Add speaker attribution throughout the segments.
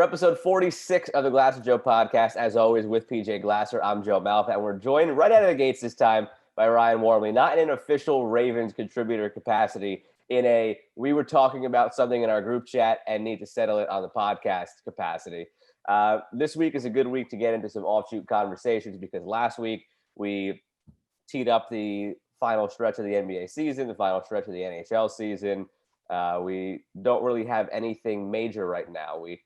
Speaker 1: For episode 46 of the Glass of Joe podcast, as always, with PJ Glasser, I'm Joe Malfa, and we're joined right out of the gates this time by Ryan Wormeli, not in an official Ravens contributor capacity, we were talking about something in our group chat and need to settle it on the podcast capacity. This week is a good week to get into some offshoot conversations because last week we teed up the final stretch of the NBA season, the final stretch of the NHL season. We don't really have anything major right now. We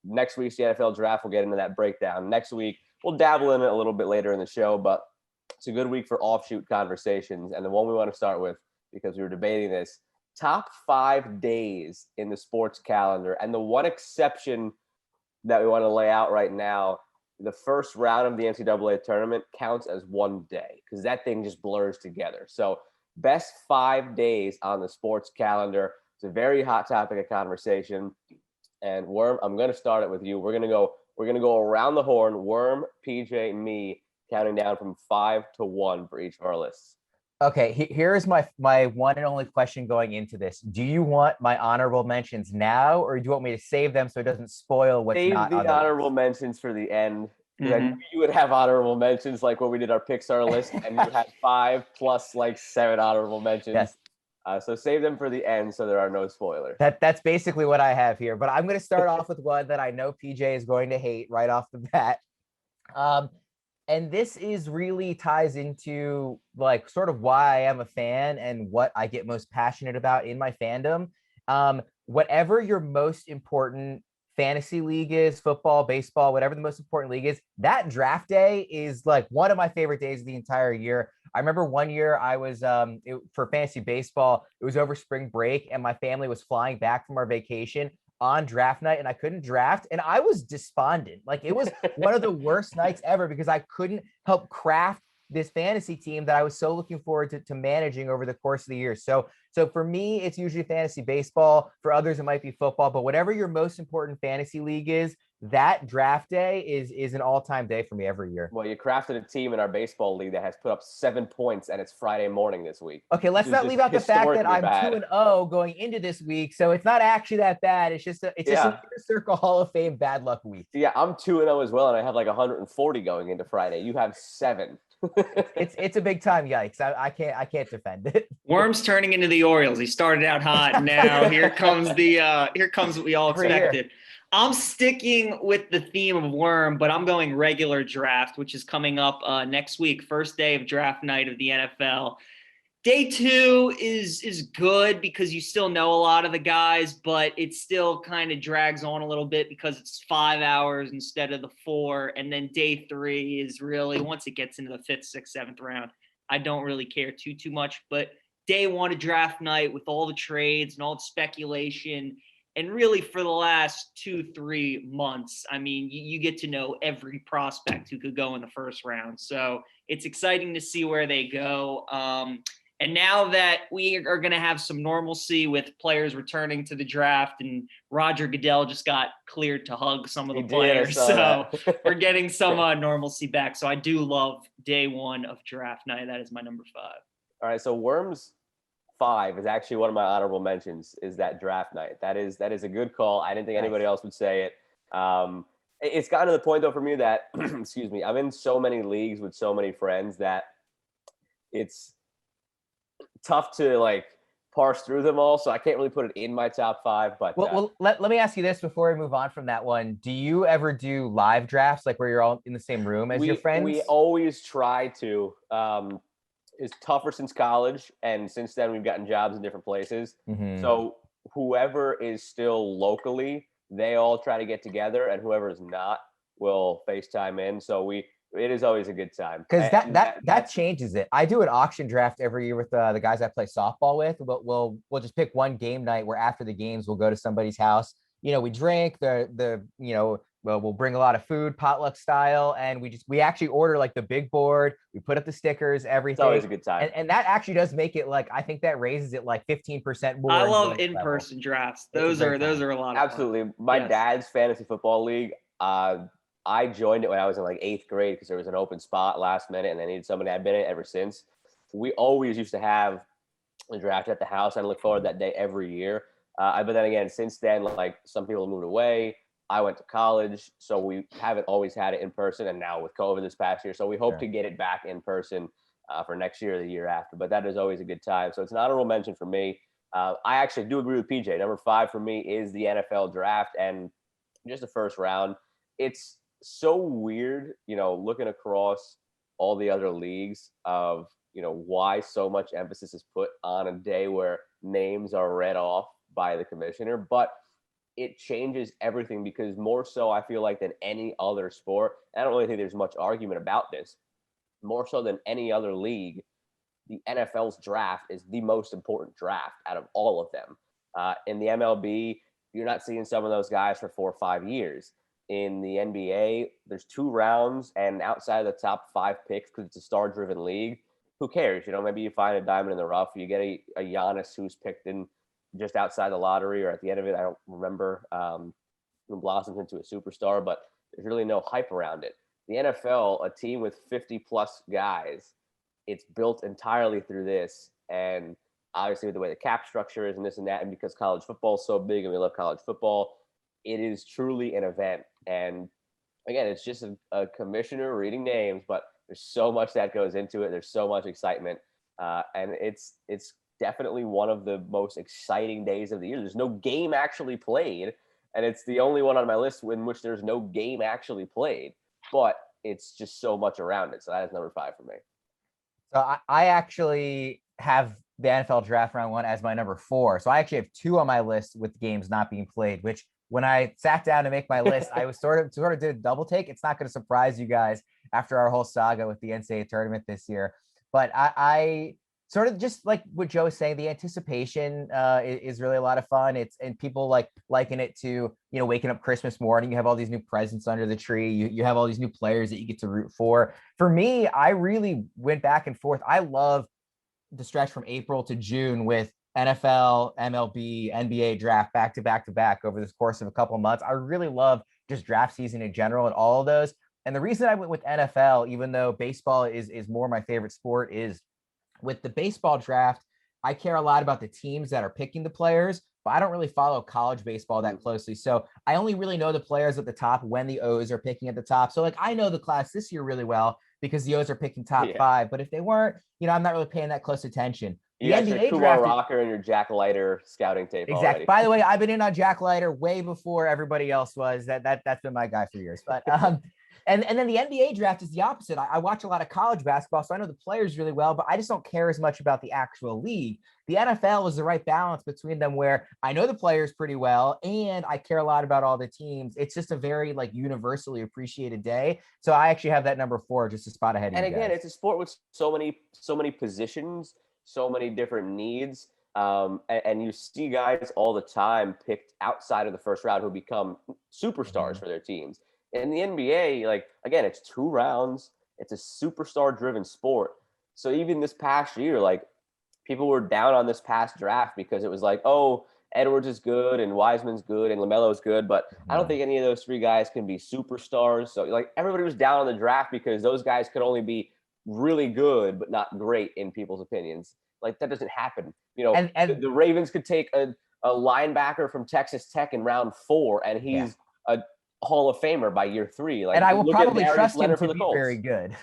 Speaker 1: next week's the NFL draft. We'll get into that breakdown next week. We'll dabble in it a little bit later in the show, but it's a good week for offshoot conversations. And the one we want to start with, because we were debating this, top 5 days in the sports calendar. And the one exception that we want to lay out right now, the first round of the NCAA tournament counts as one day because that thing just blurs together. So best 5 days on the sports calendar. It's a very hot topic of conversation. And Worm, I'm going to start it with you. We're going to go around the horn. Worm, PJ, me, counting down from 5 to 1 for each of our lists.
Speaker 2: Okay, here's my one and only question going into this. Do you want my honorable mentions now, or do you want me to save them so it doesn't spoil what's not on the
Speaker 1: honorable mentions for the end. Because I knew you would have honorable mentions like when we did our Pixar list, and you had 5 plus like 7 honorable mentions.
Speaker 2: Yes.
Speaker 1: So save them for the end so there are no spoilers.
Speaker 2: That's basically what I have here. But I'm going to start off with one that I know PJ is going to hate right off the bat. And this is really ties into like sort of why I am a fan and what I get most passionate about in my fandom. Whatever your most important fantasy league is, football, baseball, whatever the most important league is, that draft day is like one of my favorite days of the entire year. I remember one year I was for fantasy baseball, it was over spring break and my family was flying back from our vacation on draft night and I couldn't draft and I was despondent. Like it was one of the worst nights ever because I couldn't help craft this fantasy team that I was so looking forward to managing over the course of the year. So for me, it's usually fantasy baseball. For others, it might be football, but whatever your most important fantasy league is, that draft day is an all-time day for me every year.
Speaker 1: Well, you crafted a team in our baseball league that has put up 7 points and it's Friday morning this week.
Speaker 2: Okay, let's not leave out the fact that I'm 2-0 going into this week. So it's not actually that bad. It's just an Inner Circle Hall of Fame bad luck week.
Speaker 1: Yeah, I'm 2-0 as well, and I have like 140 going into Friday. You have 7.
Speaker 2: It's a big time yikes. I can't defend it.
Speaker 3: Worm's turning into the Orioles. He started out hot, and now here comes what we all expected. I'm sticking with the theme of Worm, but I'm going regular draft, which is coming up next week, first day of draft night of the NFL. Day 2 is good because you still know a lot of the guys, but it still kind of drags on a little bit because it's 5 hours instead of the 4. And then day 3 is really, once it gets into the 5th, 6th, 7th round, I don't really care too much. But day 1 of draft night with all the trades and all the speculation, and really for the last 2-3 months, I mean, you get to know every prospect who could go in the first round. So it's exciting to see where they go. And now that we are going to have some normalcy with players returning to the draft, and Roger Goodell just got cleared to hug some of the players. So we're getting some normalcy back. So I do love day 1 of draft night. That is my number 5.
Speaker 1: All right. So Worm's 5 is actually one of my honorable mentions, is that draft night. That is a good call. I didn't think anybody else would say it. It's gotten to the point though for me that, excuse me, I'm in so many leagues with so many friends that it's tough to like parse through them all, so I can't really put it in my top 5. But
Speaker 2: let me ask you this before we move on from that one. Do you ever do live drafts, like where you're all in the same room as your friends?
Speaker 1: We always try to. It's tougher since college, and since then we've gotten jobs in different places. Mm-hmm. So whoever is still locally, they all try to get together, and whoever is not will FaceTime in. So it is always a good time
Speaker 2: because that changes it. I do an auction draft every year with the guys I play softball with. We'll just pick one game night where after the games we'll go to somebody's house. You know, we drink we'll bring a lot of food, potluck style, and we actually order like the big board. We put up the stickers, everything.
Speaker 1: It's always a good time,
Speaker 2: and that actually does make it like, I think that raises it like 15% more.
Speaker 3: I love in-person drafts. Those are a lot of
Speaker 1: absolutely
Speaker 3: fun.
Speaker 1: My dad's fantasy football league. I joined it when I was in like 8th grade because there was an open spot last minute and they needed somebody. I've been in it ever since. We always used to have a draft at the house. I look forward to that day every year. But then again, since then, like some people moved away. I went to college, so we haven't always had it in person, and now with COVID this past year, so we hope to get it back in person for next year or the year after. But that is always a good time. So it's an honorable mention for me. I actually do agree with PJ. Number 5 for me is the NFL draft, and just the first round. It's so weird, looking across all the other leagues of, why so much emphasis is put on a day where names are read off by the commissioner. But it changes everything, because more so I feel like than any other sport, I don't really think there's much argument about this, more so than any other league, the NFL's draft is the most important draft out of all of them. In the MLB, you're not seeing some of those guys for 4 or 5 years. In the NBA, there's 2 rounds, and outside of the top 5 picks, because it's a star-driven league, who cares? Maybe you find a diamond in the rough. You get a Giannis who's picked in just outside the lottery, or at the end of it, I don't remember, who blossoms into a superstar, but there's really no hype around it. The NFL, a team with 50-plus guys, it's built entirely through this, and obviously with the way the cap structure is and this and that, and because college football is so big and we love college football, it is truly an event. And again, it's just a commissioner reading names, but there's so much that goes into it. There's so much excitement, and it's definitely one of the most exciting days of the year. There's no game actually played, and it's the only one on my list in which there's no game actually played, but it's just so much around it. So that is number 5 for me.
Speaker 2: So I actually have the NFL draft round 1 as my number 4. So I actually have 2 on my list with games not being played, which when I sat down to make my list, I was sort of did a double take. It's not going to surprise you guys after our whole saga with the NCAA tournament this year. But I sort of, just like what Joe was saying, the anticipation is really a lot of fun. And people liken it to, waking up Christmas morning, you have all these new presents under the tree. You have all these new players that you get to root for. For me, I really went back and forth. I love the stretch from April to June with NFL, MLB, NBA draft back to back over this course of a couple of months. I really love just draft season in general and all of those. And the reason I went with NFL, even though baseball is more my favorite sport, is with the baseball draft, I care a lot about the teams that are picking the players, but I don't really follow college baseball that closely. So I only really know the players at the top when the O's are picking at the top. So I know the class this year really well because the O's are picking top 5. But if they weren't, I'm not really paying that close attention.
Speaker 1: You got your Kumar Rocker and your Jack Leiter scouting tape.
Speaker 2: Exactly.
Speaker 1: Already.
Speaker 2: By the way, I've been in on Jack Leiter way before everybody else was. That's been my guy for years. But and then the NBA draft is the opposite. I watch a lot of college basketball, so I know the players really well, but I just don't care as much about the actual league. The NFL is the right balance between them, where I know the players pretty well and I care a lot about all the teams. It's just a very universally appreciated day. So I actually have that number 4, just a spot ahead of you.
Speaker 1: And again, it's a sport with so many positions, so many different needs. And you see guys all the time picked outside of the first round who become superstars for their teams. In the NBA, again, it's 2 rounds. It's a superstar-driven sport. So even this past year, people were down on this past draft because it was Edwards is good and Wiseman's good and LaMelo's good, but I don't think any of those 3 guys can be superstars. So everybody was down on the draft because those guys could only be really good but not great in people's opinions. That doesn't happen. And the Ravens could take a linebacker from Texas Tech in round 4, and he's a Hall of Famer by year 3.
Speaker 2: And I will probably trust him to be very good.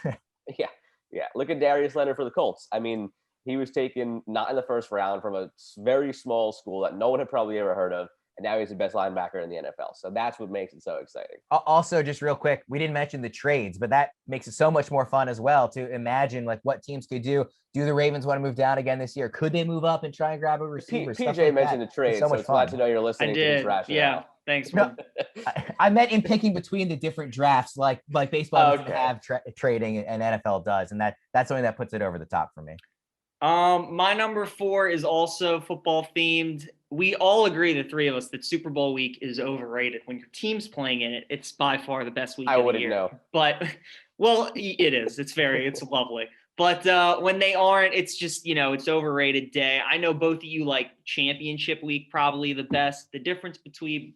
Speaker 1: Yeah. Look at Darius Leonard for the Colts. I mean, he was taken not in the first round from a very small school that no one had probably ever heard of, and now he's the best linebacker in the NFL. So that's what makes it so exciting.
Speaker 2: Also, just real quick, we didn't mention the trades, but that makes it so much more fun as well to imagine what teams could do. Do the Ravens want to move down again this year? Could they move up and try and grab a receiver?
Speaker 1: PJ mentioned the trades, so it's glad to know you're listening to this rationale.
Speaker 3: Yeah, thanks.
Speaker 2: No, I meant in picking between the different drafts, like baseball doesn't have trading and NFL does, and that's something that puts it over the top for me.
Speaker 3: My number 4 is also football themed. We all agree, the 3 of us, that Super Bowl week is overrated. When your team's playing in it, it's by far the best week of the year. I wouldn't know. But, well, it is. It's lovely. But when they aren't, it's just, it's overrated day. I know both of you like championship week probably the best. The difference between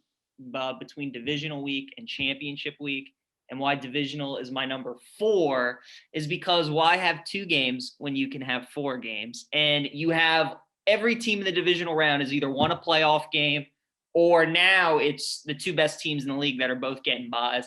Speaker 3: divisional week and championship week, and why divisional is my number 4, is because why have 2 games when you can have 4 games? And you have every team in the divisional round has either won a playoff game or now it's the two best teams in the league that are both getting buys.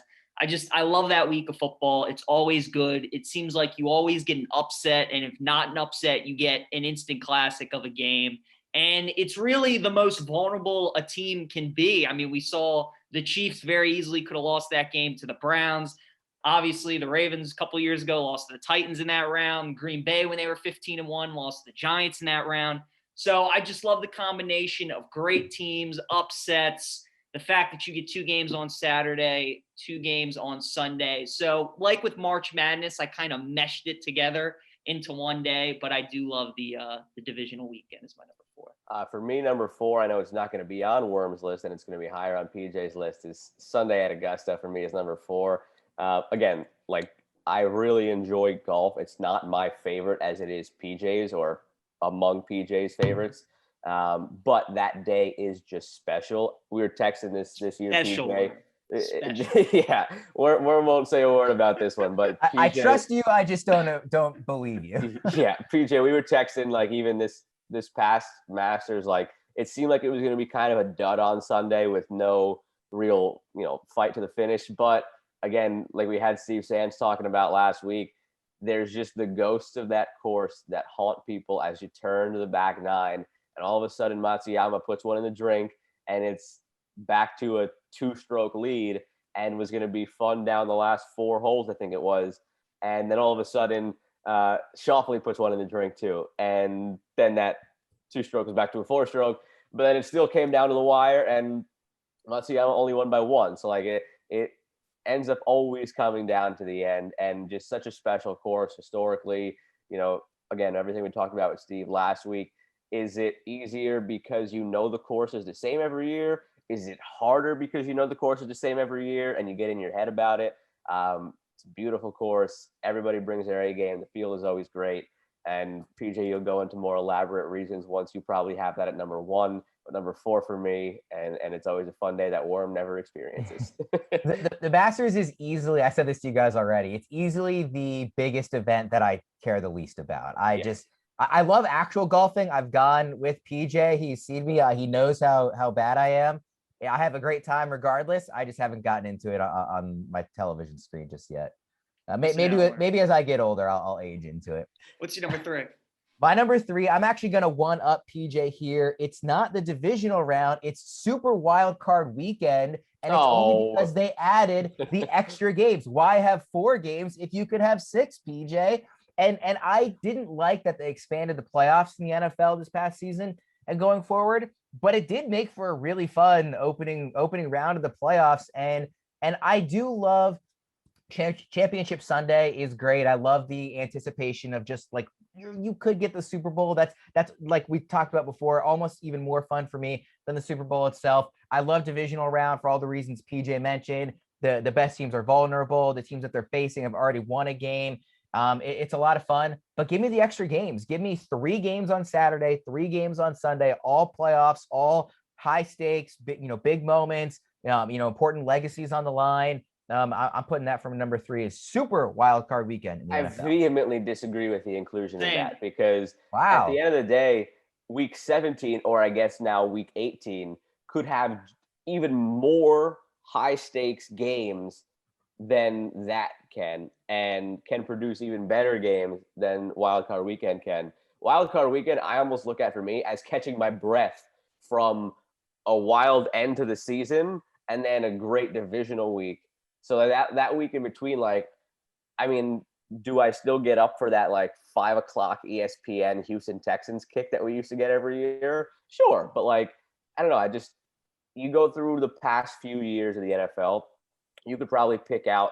Speaker 3: I love that week of football. It's always good. It seems like you always get an upset, and if not an upset, you get an instant classic of a game. And it's really the most vulnerable a team can be. I mean, we saw the Chiefs very easily could have lost that game to the Browns. Obviously, the Ravens a couple of years ago lost to the Titans in that round. Green Bay, when they were 15-1, lost to the Giants in that round. So I just love the combination of great teams, upsets, the fact that you get 2 games on Saturday, 2 games on Sunday. So like with March Madness, I kind of meshed it together into one day, but I do love the divisional weekend is my number 4.
Speaker 1: For me, number 4, I know it's not going to be on Worm's list, and it's going to be higher on PJ's list, is Sunday at Augusta. For me, is number 4. Again, like, I really enjoy golf. It's not my favorite as it is PJ's or among PJ's favorites. But that day is just special. We were texting this year,
Speaker 3: Special.
Speaker 1: PJ.
Speaker 3: Special.
Speaker 1: Yeah, Worm won't say a word about this one, but PJ,
Speaker 2: I trust you. I just don't believe you.
Speaker 1: Yeah, PJ, we were texting, like, even this past Masters, like, it seemed like it was going to be kind of a dud on Sunday with no real, fight to the finish. But again, like we had Steve Sands talking about last week, there's just the ghosts of that course that haunt people as you turn to the back 9. And all of a sudden, Matsuyama puts one in the drink, and it's back to a 2-stroke lead, and was going to be fun down the last 4 holes, I think it was. And then all of a sudden, Schauffele puts one in the drink too. And then that 2-stroke was back to a 4-stroke. But then it still came down to the wire, and Matsuyama only won by 1. So, like, it ends up always coming down to the end, and just such a special course historically. Again, everything we talked about with Steve last week. Is it easier because the course is the same every year? Is it harder because the course is the same every year and you get in your head about it? It's a beautiful course. Everybody brings their A game. The field is always great. And PJ, you'll go into more elaborate reasons once you probably have that at number 1, but number 4 for me. And it's always a fun day that Worm never experiences.
Speaker 2: The Masters is easily, I said this to you guys already, it's easily the biggest event that I care the least about. I love actual golfing. I've gone with PJ. He's seen me. He knows how bad I am. I have a great time regardless. I just haven't gotten into it on my television screen just yet. Maybe as I get older, I'll age into it.
Speaker 3: What's your number 3?
Speaker 2: My number 3, I'm actually going to one-up PJ here. It's not the divisional round. It's Super Wildcard Weekend, and it's only because they added the extra games. Why have 4 games if you could have 6, PJ? And I didn't like that they expanded the playoffs in the NFL this past season and going forward, but it did make for a really fun opening round of the playoffs. And I do love Championship Sunday is great. I love the anticipation of just like you could get the Super Bowl. That's like we talked about before, almost even more fun for me than the Super Bowl itself. I love divisional round for all the reasons PJ mentioned. The best teams are vulnerable. The teams that they're facing have already won a game. It's a lot of fun, but give me the extra games. Give me 3 games on Saturday, 3 games on Sunday, all playoffs, all high stakes, big moments, important legacies on the line. I'm putting that from number 3 is Super Wildcard Weekend in the NFL.
Speaker 1: Vehemently disagree with the inclusion of that, because at the end of the day, week 17, or I guess now week 18, could have even more high stakes games than that can, and can produce even better games than Wildcard Weekend can. Wildcard Weekend, I almost look at for me as catching my breath from a wild end to the season and then a great divisional week. So that week in between, like, I mean, do I still get up for that like 5 o'clock ESPN Houston Texans kick that we used to get every year? Sure. But like, I don't know. You go through the past few years of the NFL, you could probably pick out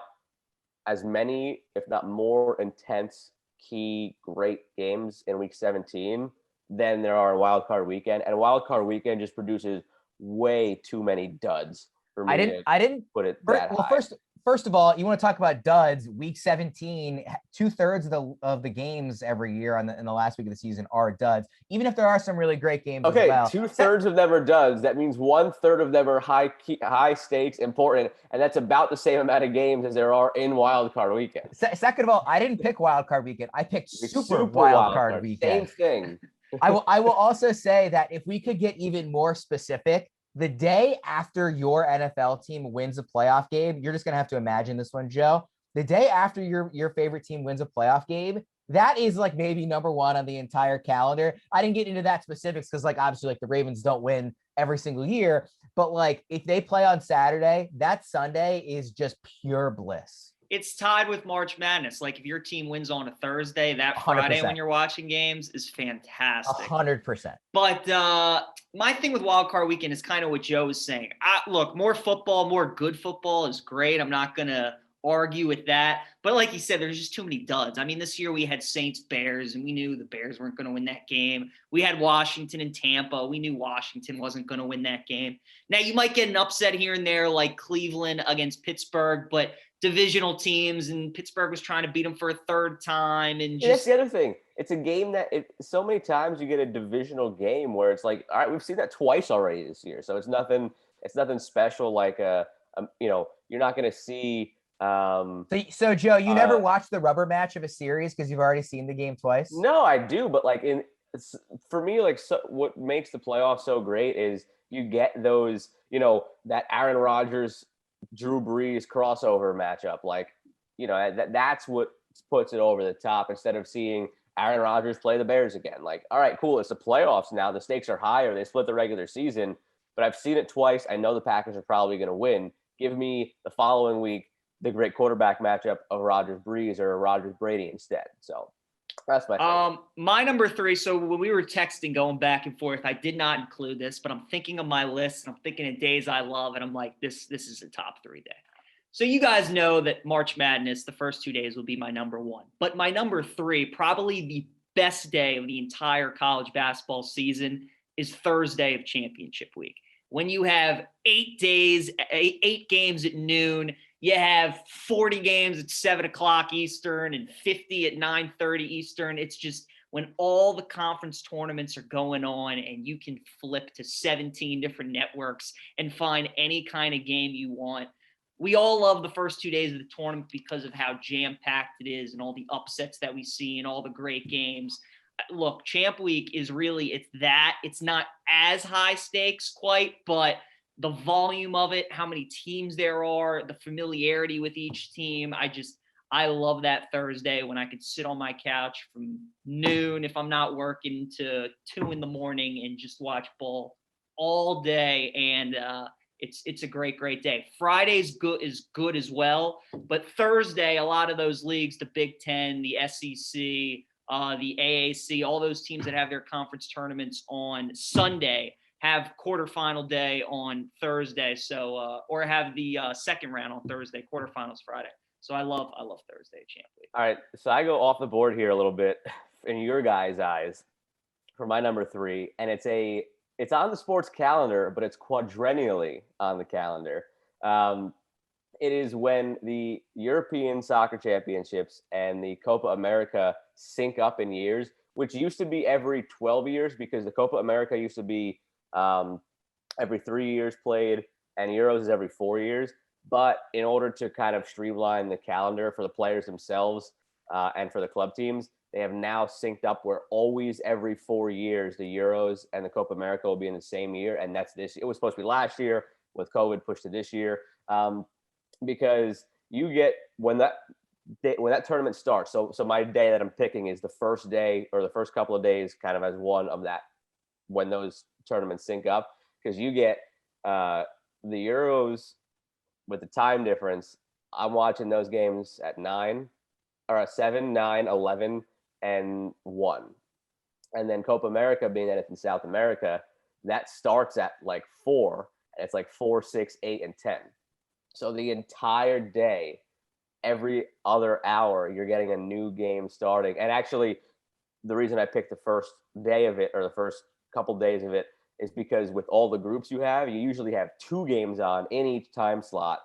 Speaker 1: as many, if not more intense, key, great games in week 17 than there are in Wildcard Weekend. And Wildcard Weekend just produces way too many duds for me. I didn't put it that high.
Speaker 2: First of all, you want to talk about duds? Week 17, 2/3 of the games every year in the last week of the season are duds. Even if there are some really great games.
Speaker 1: Okay,
Speaker 2: as well.
Speaker 1: 2/3 of them are duds. That means 1/3 of them are high stakes, important, and that's about the same amount of games as there are in Wildcard Weekend.
Speaker 2: Second of all, I didn't pick Wildcard Weekend. I picked Super Wildcard Weekend.
Speaker 1: Same thing.
Speaker 2: I will also say that if we could get even more specific, the day after your NFL team wins a playoff game, you're just going to have to imagine this one, Joe. The day after your favorite team wins a playoff game, that is like maybe number one on the entire calendar. I didn't get into that specifics because like obviously like the Ravens don't win every single year, but like if they play on Saturday, that Sunday is just pure bliss.
Speaker 3: It's tied with March Madness. Like if your team wins on a Thursday, that Friday
Speaker 2: 100%.
Speaker 3: when you're watching games is fantastic.
Speaker 2: 100%.
Speaker 3: But my thing with Wildcard Weekend is kind of what Joe was saying. Look, more football, more good football is great. I'm not going to argue with that. But like you said, there's just too many duds. I mean, this year we had Saints-Bears, and we knew the Bears weren't going to win that game. We had Washington and Tampa. We knew Washington wasn't going to win that game. Now, you might get an upset here and there like Cleveland against Pittsburgh, but divisional teams, and Pittsburgh was trying to beat them for a third time. And
Speaker 1: that's the other thing. It's a game that so many times you get a divisional game where it's like, all right, we've seen that twice already this year. So it's nothing special. Like, you're not going to see.
Speaker 2: So Joe, you never watched the rubber match of a series because you've already seen the game twice?
Speaker 1: No, I do. But like for me, like what makes the playoffs so great is you get those, that Aaron Rodgers, Drew Brees crossover matchup. Like, that's what puts it over the top instead of seeing Aaron Rodgers play the Bears again. Like, all right, cool. It's the playoffs now. The stakes are higher. They split the regular season, but I've seen it twice. I know the Packers are probably going to win. Give me the following week the great quarterback matchup of Rodgers Brees or Rodgers Brady instead. So that's my favorite.
Speaker 3: My number 3. So when we were texting going back and forth, I did not include this, but I'm thinking of my list and I'm thinking of days I love, and I'm like, this is a top 3 day. So you guys know that March Madness, the first 2 days will be my number 1, but my number 3, probably the best day of the entire college basketball season, is Thursday of championship week. When you have 8 days, 8 games at noon, you have 40 games at 7 o'clock Eastern and 50 at 9:30 Eastern. It's just when all the conference tournaments are going on and you can flip to 17 different networks and find any kind of game you want. We all love the first 2 days of the tournament because of how jam-packed it is and all the upsets that we see and all the great games. Look, Champ Week is really, it's not as high stakes quite, but the volume of it, how many teams there are, the familiarity with each team. I love that Thursday when I could sit on my couch from noon if I'm not working to 2 a.m. and just watch ball all day. And it's a great, great day. Friday's is good as well. But Thursday, a lot of those leagues, the Big Ten, the SEC, the AAC, all those teams that have their conference tournaments on Sunday have quarterfinal day on Thursday. So, or have the second round on Thursday, quarterfinals Friday. So I love Thursday Champ Week.
Speaker 1: All right. So I go off the board here a little bit in your guys' eyes for my number 3. And it's on the sports calendar, but it's quadrennially on the calendar. It is when the European Soccer Championships and the Copa America sync up in years, which used to be every 12 years because the Copa America used to be every 3 years played, and Euros is every 4 years. But in order to kind of streamline the calendar for the players themselves and for the club teams, they have now synced up where always every 4 years the Euros and the Copa America will be in the same year, and that's this. It was supposed to be last year with COVID pushed to this year because you get when that tournament starts. So my day that I'm picking is the first day or the first couple of days, kind of as one of that when those tournaments sync up, because you get the Euros with the time difference. I'm watching those games at 9 or at 7, 9, 11, and 1. And then Copa America, being that it's in South America, that starts at like 4, and it's like 4, 6, 8, and 10. So the entire day, every other hour, you're getting a new game starting. And actually, the reason I picked the first day of it or the first couple days of it is because with all the groups you usually have 2 games on in each time slot.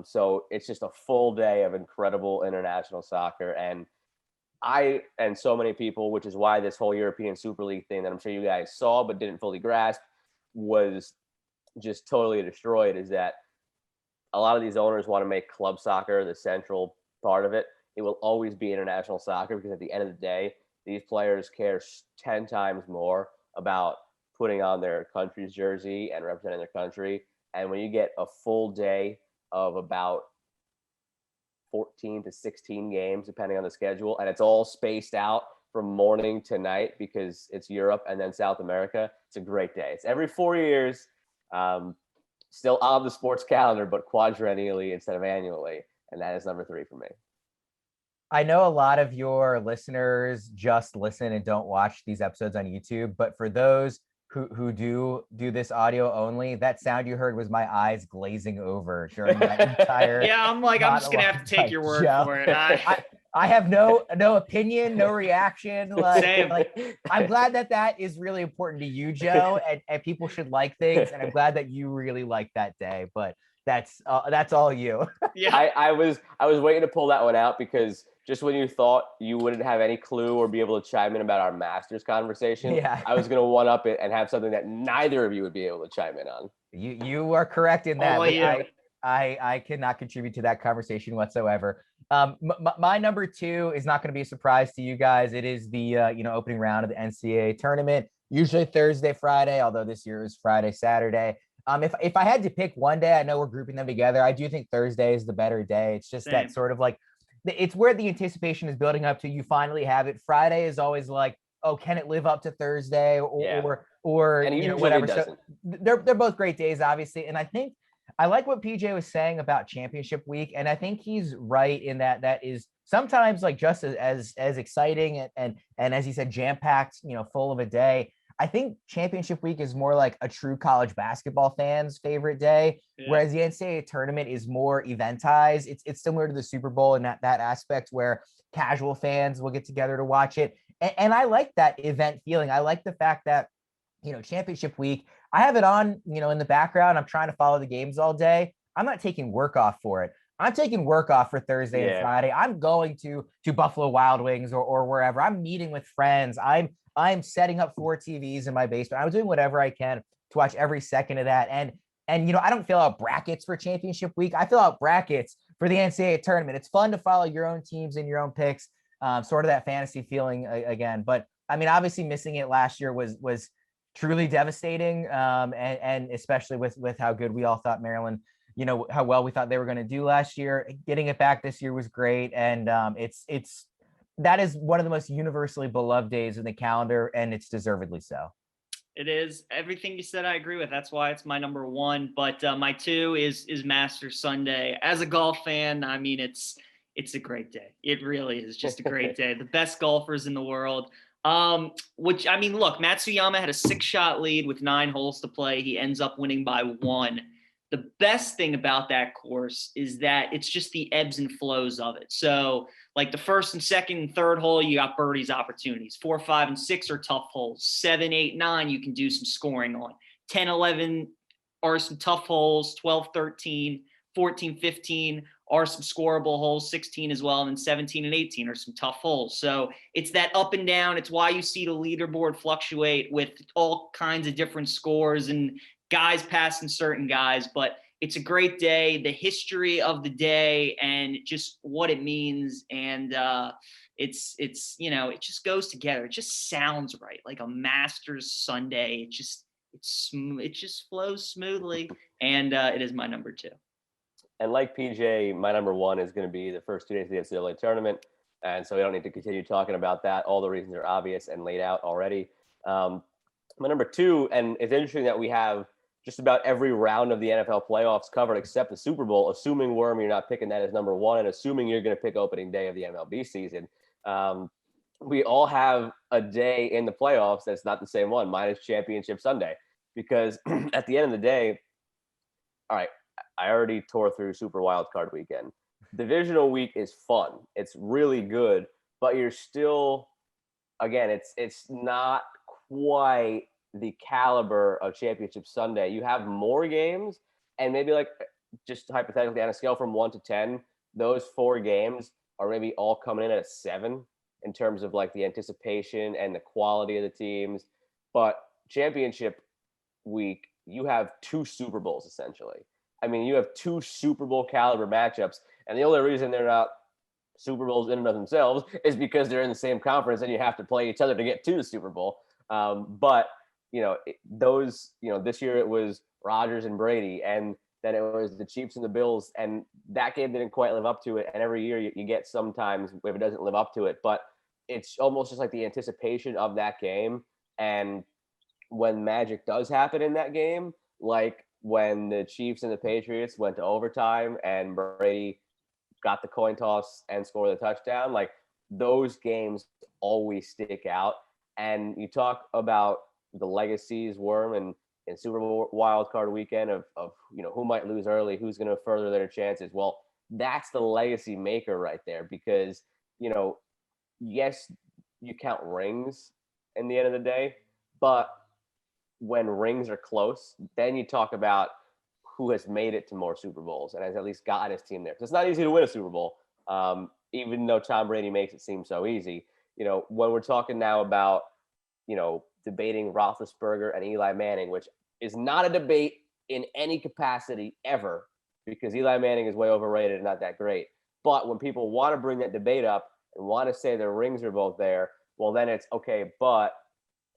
Speaker 1: So it's just a full day of incredible international soccer. And I and so many people, which is why this whole European Super League thing that I'm sure you guys saw but didn't fully grasp was just totally destroyed, is that a lot of these owners want to make club soccer the central part of it. It will always be international soccer because at the end of the day, these players care 10 times more about putting on their country's jersey and representing their country. And when you get a full day of about 14 to 16 games, depending on the schedule, and it's all spaced out from morning to night because it's Europe and then South America, it's a great day. It's every 4 years, still on the sports calendar, but quadrennially instead of annually. And that is number 3 for me.
Speaker 2: I know a lot of your listeners just listen and don't watch these episodes on YouTube, but for those who do this audio only, that sound you heard was my eyes glazing over during that entire.
Speaker 3: Yeah, I'm just gonna have to take your word for it.
Speaker 2: I have no opinion, no reaction.
Speaker 3: Same.
Speaker 2: I'm glad that is really important to you, Joe, and people should like things, and I'm glad that you really like that day. But that's all you.
Speaker 3: Yeah,
Speaker 1: I was waiting to pull that one out because just when you thought you wouldn't have any clue or be able to chime in about our Masters conversation, I was going to one up it and have something that neither of you would be able to chime in on.
Speaker 2: You are correct in that. I cannot contribute to that conversation whatsoever. My number 2 is not going to be a surprise to you guys. It is the opening round of the NCAA tournament, usually Thursday, Friday, although this year is Friday, Saturday. If I had to pick one day, I know we're grouping them together. I do think Thursday is the better day. It's just that sort of like, it's where the anticipation is building up to. You finally have it. Friday is always like, oh, can it live up to Thursday or whatever. So they're both great days, obviously. And I think I like what PJ was saying about championship week. And I think he's right in that is sometimes like just as exciting and as he said, jam-packed, full of a day. I think championship week is more like a true college basketball fan's favorite day, whereas the NCAA tournament is more eventized. It's similar to the Super Bowl in that aspect where casual fans will get together to watch it. And I like that event feeling. I like the fact that, championship week, I have it on, in the background. I'm trying to follow the games all day. I'm not taking work off for it. I'm taking work off for Thursday and Friday. I'm going to Buffalo Wild Wings or wherever. I'm meeting with friends. I'm setting up 4 TVs in my basement. I was doing whatever I can to watch every second of that. And I don't fill out brackets for championship week. I fill out brackets for the NCAA tournament. It's fun to follow your own teams and your own picks, sort of that fantasy feeling again. But I mean, obviously missing it last year was truly devastating. And especially with how good we all thought Maryland, how well we thought they were going to do last year. Getting it back this year was great. And that is one of the most universally beloved days in the calendar, and it's deservedly so.
Speaker 3: It is. Everything you said, I agree with. That's why it's my number 1. But my 2 is Masters Sunday. As a golf fan, I mean, it's a great day. It really is just a great day. The best golfers in the world. Which, I mean, look, Matsuyama had a 6-shot lead with 9 holes to play. He ends up winning by 1. The best thing about that course is that it's just the ebbs and flows of it. So like the first and second and third hole, you got birdies opportunities. 4, 5, and 6 are tough holes. 7, 8, 9, you can do some scoring on. 10, 11 are some tough holes. 12, 13, 14, 15 are some scoreable holes. 16 as well. And then 17 and 18 are some tough holes. So it's that up and down. It's why you see the leaderboard fluctuate with all kinds of different scores and guys passing certain guys, but it's a great day, the history of the day and just what it means. And it just goes together. It just sounds right. Like a Masters Sunday. It just flows smoothly. And it is my number 2.
Speaker 1: And like PJ, my number 1 is going to be the first 2 days of the NCAA tournament. And so we don't need to continue talking about that. All the reasons are obvious and laid out already. My number 2, and it's interesting that we have just about every round of the NFL playoffs covered except the Super Bowl, assuming, Worm, you're not picking that as number 1, and assuming you're going to pick opening day of the MLB season. We all have a day in the playoffs that's not the same one. Mine is Championship Sunday, because at the end of the day, all right, I already tore through Super Wildcard Weekend. Divisional week is fun. It's really good, but you're still, again, it's not quite the caliber of Championship Sunday. You have more games, and maybe like just hypothetically on a scale from 1 to 10, those 4 games are maybe all coming in at a 7 in terms of like the anticipation and the quality of the teams. But Championship week, you have 2 Super Bowls essentially. I mean, you have 2 Super Bowl caliber matchups, and the only reason they're not Super Bowls in and of themselves is because they're in the same conference and you have to play each other to get to the Super Bowl. But this year it was Rodgers and Brady, and then it was the Chiefs and the Bills, and that game didn't quite live up to it. And every year you get sometimes if it doesn't live up to it, but it's almost just like the anticipation of that game. And when magic does happen in that game, like when the Chiefs and the Patriots went to overtime and Brady got the coin toss and scored the touchdown, like those games always stick out. And you talk about the legacies, Worm, and Super Bowl Wildcard Weekend of who might lose early, who's going to further their chances. Well, that's the legacy maker right there, because yes, you count rings in the end of the day, but when rings are close, then you talk about who has made it to more Super Bowls and has at least gotten his team there. So it's not easy to win a Super Bowl, even though Tom Brady makes it seem so easy. When we're talking now about debating Roethlisberger and Eli Manning, which is not a debate in any capacity ever, because Eli Manning is way overrated and not that great. But when people want to bring that debate up and want to say their rings are both there, well, then it's okay, but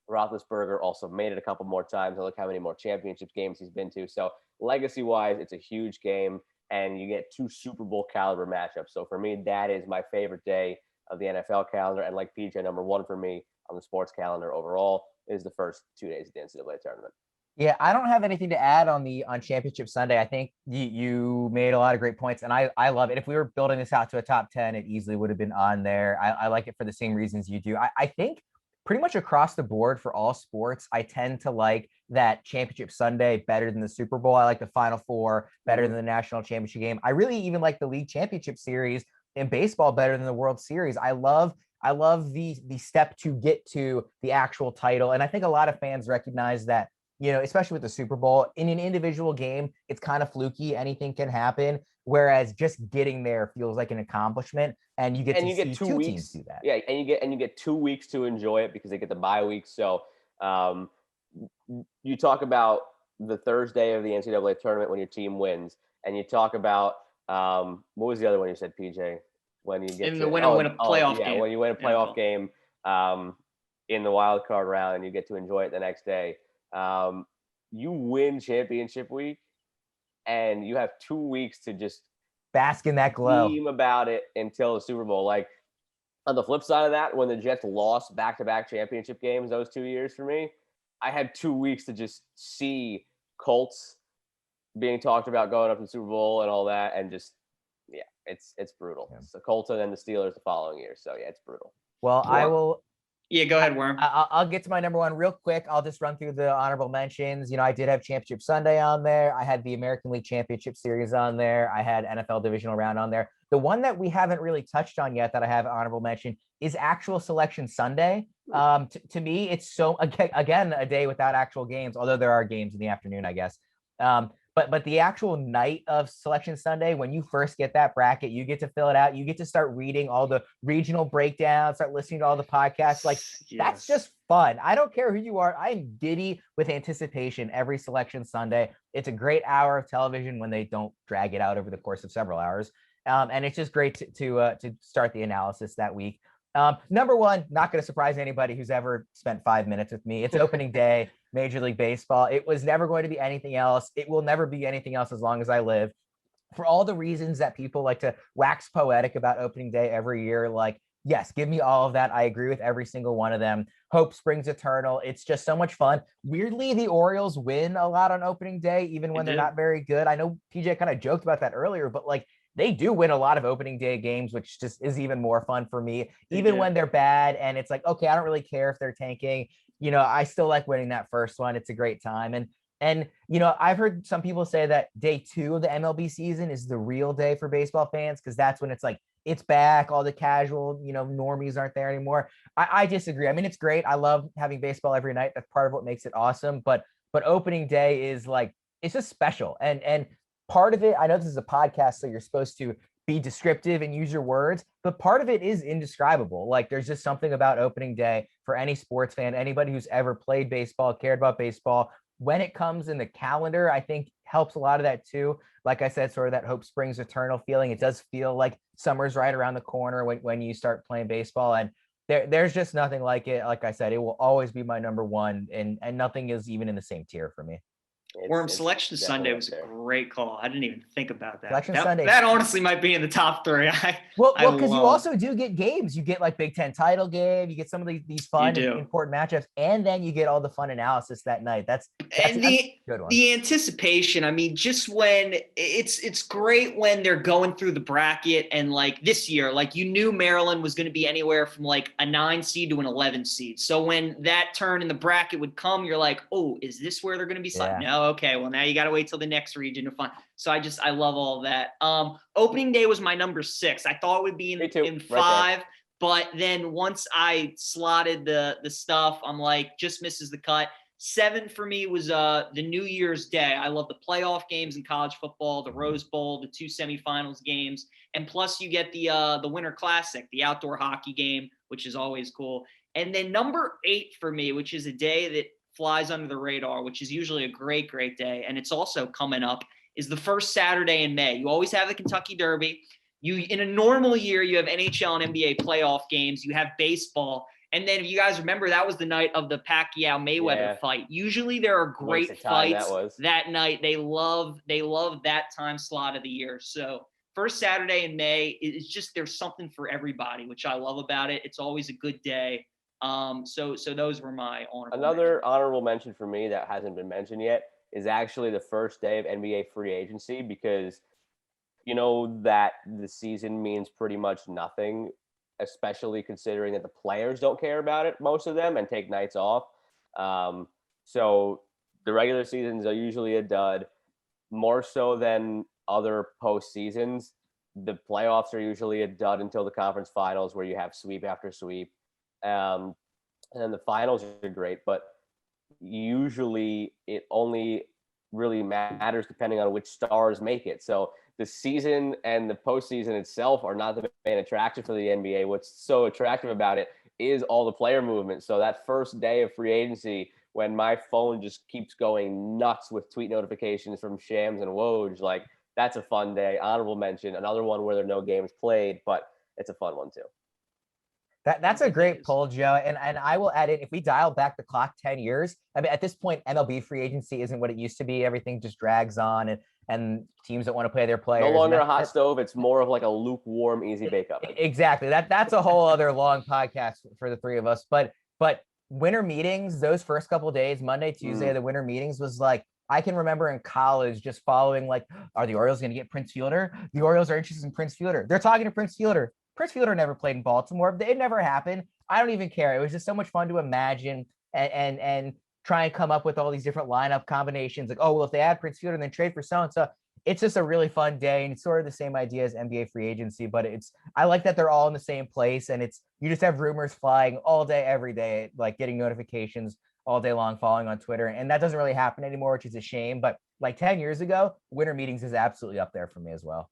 Speaker 1: Roethlisberger also made it a couple more times, and look how many more championship games he's been to. So legacy-wise, it's a huge game, and you get two Super Bowl caliber matchups. So for me, that is my favorite day of the NFL calendar. And like PJ, number one for me on the sports calendar overall is the first 2 days of the NCAA tournament.
Speaker 2: Yeah, I don't have anything to add on Championship Sunday. I think you made a lot of great points, and I love it. If we were building this out to a top 10, it easily would have been on there. I like it for the same reasons you do. I think pretty much across the board for all sports, I tend to like that Championship Sunday better than the Super Bowl. I like the Final Four better than the National Championship game. I really even like the League Championship Series in baseball better than the World Series. I love the step to get to the actual title. And I think a lot of fans recognize that, especially with the Super Bowl, in an individual game, it's kind of fluky. Anything can happen. Whereas just getting there feels like an accomplishment, and you get to see two teams do that.
Speaker 1: Yeah, and you get 2 weeks to enjoy it because they get the bye week. So you talk about the Thursday of the NCAA tournament when your team wins, and you talk about what was the other one you said, PJ? When you get
Speaker 3: win a playoff game.
Speaker 1: When you win a playoff game in the wild card round, and you get to enjoy it the next day. You win championship week, and you have 2 weeks to just
Speaker 2: bask in that glow.
Speaker 1: Dream about it until the Super Bowl. Like on the flip side of that, when the Jets lost back-to-back championship games those 2 years for me, I had 2 weeks to just see Colts being talked about going up to the Super Bowl and all that, and just it's brutal. Yeah. So Colts and then the Steelers the following year. So yeah, it's brutal.
Speaker 2: Well, I will.
Speaker 3: Yeah, go ahead, Worm.
Speaker 2: I'll get to my number one real quick. I'll just run through the honorable mentions. I did have Championship Sunday on there. I had the American League Championship Series on there. I had NFL Divisional Round on there. The one that we haven't really touched on yet that I have honorable mention is actual Selection Sunday. To me, it's so, again, a day without actual games, although there are games in the afternoon, I guess. But the actual night of Selection Sunday, when you first get that bracket, you get to fill it out. You get to start reading all the regional breakdowns, start listening to all the podcasts. Like, That's just fun. I don't care who you are. I'm giddy with anticipation every Selection Sunday. It's a great hour of television when they don't drag it out over the course of several hours. And it's just great to start the analysis that week. Number one, not going to surprise anybody who's ever spent 5 minutes with me. It's opening day, Major League Baseball. It was never going to be anything else. It will never be anything else as long as I live. For all the reasons that people like to wax poetic about opening day every year, like, yes, give me all of that. I agree with every single one of them. Hope springs eternal. It's just so much fun. Weirdly, the Orioles win a lot on opening day, even when they're not very good. I know PJ kind of joked about that earlier, but like, they do win a lot of opening day games, which just is even more fun for me, even when they're bad. And it's like, okay, I don't really care if they're tanking. I still like winning that first one. It's a great time. And I've heard some people say that day 2 of the MLB season is the real day for baseball fans, because that's when it's like, it's back. All the casual, normies aren't there anymore. I disagree. I mean, it's great. I love having baseball every night. That's part of what makes it awesome. But opening day is like, it's just special. And part of it, I know this is a podcast, so you're supposed to be descriptive and use your words, but part of it is indescribable. Like, there's just something about opening day for any sports fan, anybody who's ever played baseball, cared about baseball. When it comes in the calendar, I think helps a lot of that too. Like I said, sort of that hope springs eternal feeling. It does feel like summer's right around the corner when you start playing baseball. And there's just nothing like it. Like I said, it will always be my number one, and nothing is even in the same tier for me.
Speaker 3: Worm, Selection Sunday was a great call. I didn't even think about that. That honestly might be in the top 3.
Speaker 2: Well, because you also do get games. You get like Big Ten title game. You get some of these fun and important matchups, and then you get all the fun analysis that night. That's
Speaker 3: a good one. The anticipation. I mean, just when it's great when they're going through the bracket, and like this year, like you knew Maryland was going to be anywhere from like a 9 seed to an 11 seed. So when that turn in the bracket would come, you're like, oh, is this where they're going to be? Yeah. No, okay. Well, now you got to wait till the next region to find. So I love all of that. Opening day was my number 6. I thought it would be in 5, but then once I slotted the stuff, I'm like, just misses the cut. 7 for me was the New Year's Day. I love the playoff games in college football, the Rose Bowl, the 2 semifinals games, and plus you get the Winter Classic, the outdoor hockey game, which is always cool. And then number 8 for me, which is a day that flies under the radar, which is usually a great day, and it's also coming up, is the first Saturday in May. You always have the Kentucky Derby. In a normal year, you have NHL and NBA playoff games. You have baseball. And then if you guys remember, that was the night of the Pacquiao-Mayweather fight. Usually there are great fights that night. They love that time slot of the year. So first Saturday in May is just, there's something for everybody, which I love about it. It's always a good day. So those were my
Speaker 1: honorable mention for me that hasn't been mentioned yet is actually the first day of NBA free agency, because you know that the season means pretty much nothing, especially considering that the players don't care about it, most of them, and take nights off. So the regular seasons are usually a dud, more so than other postseasons. The playoffs are usually a dud until the conference finals, where you have sweep after sweep. And then the finals are great, but usually it only really matters depending on which stars make it. So the season and the postseason itself are not the main attraction for the NBA. What's so attractive about it is all the player movement. So that first day of free agency, when my phone just keeps going nuts with tweet notifications from Shams and Woj, like that's a fun day. Honorable mention, another one where there are no games played, but it's a fun one too.
Speaker 2: That's a great poll, Joe. And I will add in, if we dial back the clock 10 years, I mean, at this point, MLB free agency isn't what it used to be. Everything just drags on, and teams don't want to play their players.
Speaker 1: No longer a hot stove. It's more of like a lukewarm, easy bake oven.
Speaker 2: Exactly. That's a whole other long podcast for the three of us. But winter meetings, those first couple of days, Monday, Tuesday, the winter meetings was like, I can remember in college just following, like, are the Orioles going to get Prince Fielder? The Orioles are interested in Prince Fielder. They're talking to Prince Fielder. Prince Fielder never played in Baltimore. It never happened. I don't even care. It was just so much fun to imagine and try and come up with all these different lineup combinations. Like, oh, well, if they add Prince Fielder and then trade for so-and-so, it's just a really fun day. And it's sort of the same idea as NBA free agency, but I like that they're all in the same place. And you just have rumors flying all day, every day, like getting notifications all day long, following on Twitter. And that doesn't really happen anymore, which is a shame. But like 10 years ago, winter meetings is absolutely up there for me as well.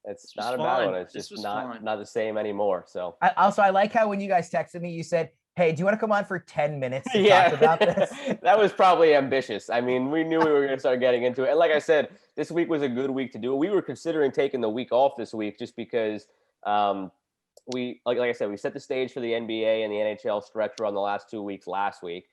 Speaker 1: It's not a bad one. It's just not the same anymore. So
Speaker 2: I like how when you guys texted me, you said, hey, do you want to come on for 10 minutes to talk about this?
Speaker 1: That was probably ambitious. I mean, we knew we were going to start getting into it. And like I said, this week was a good week to do it. We were considering taking the week off this week just because like I said, we set the stage for the NBA and the NHL stretch run the last 2 weeks last week.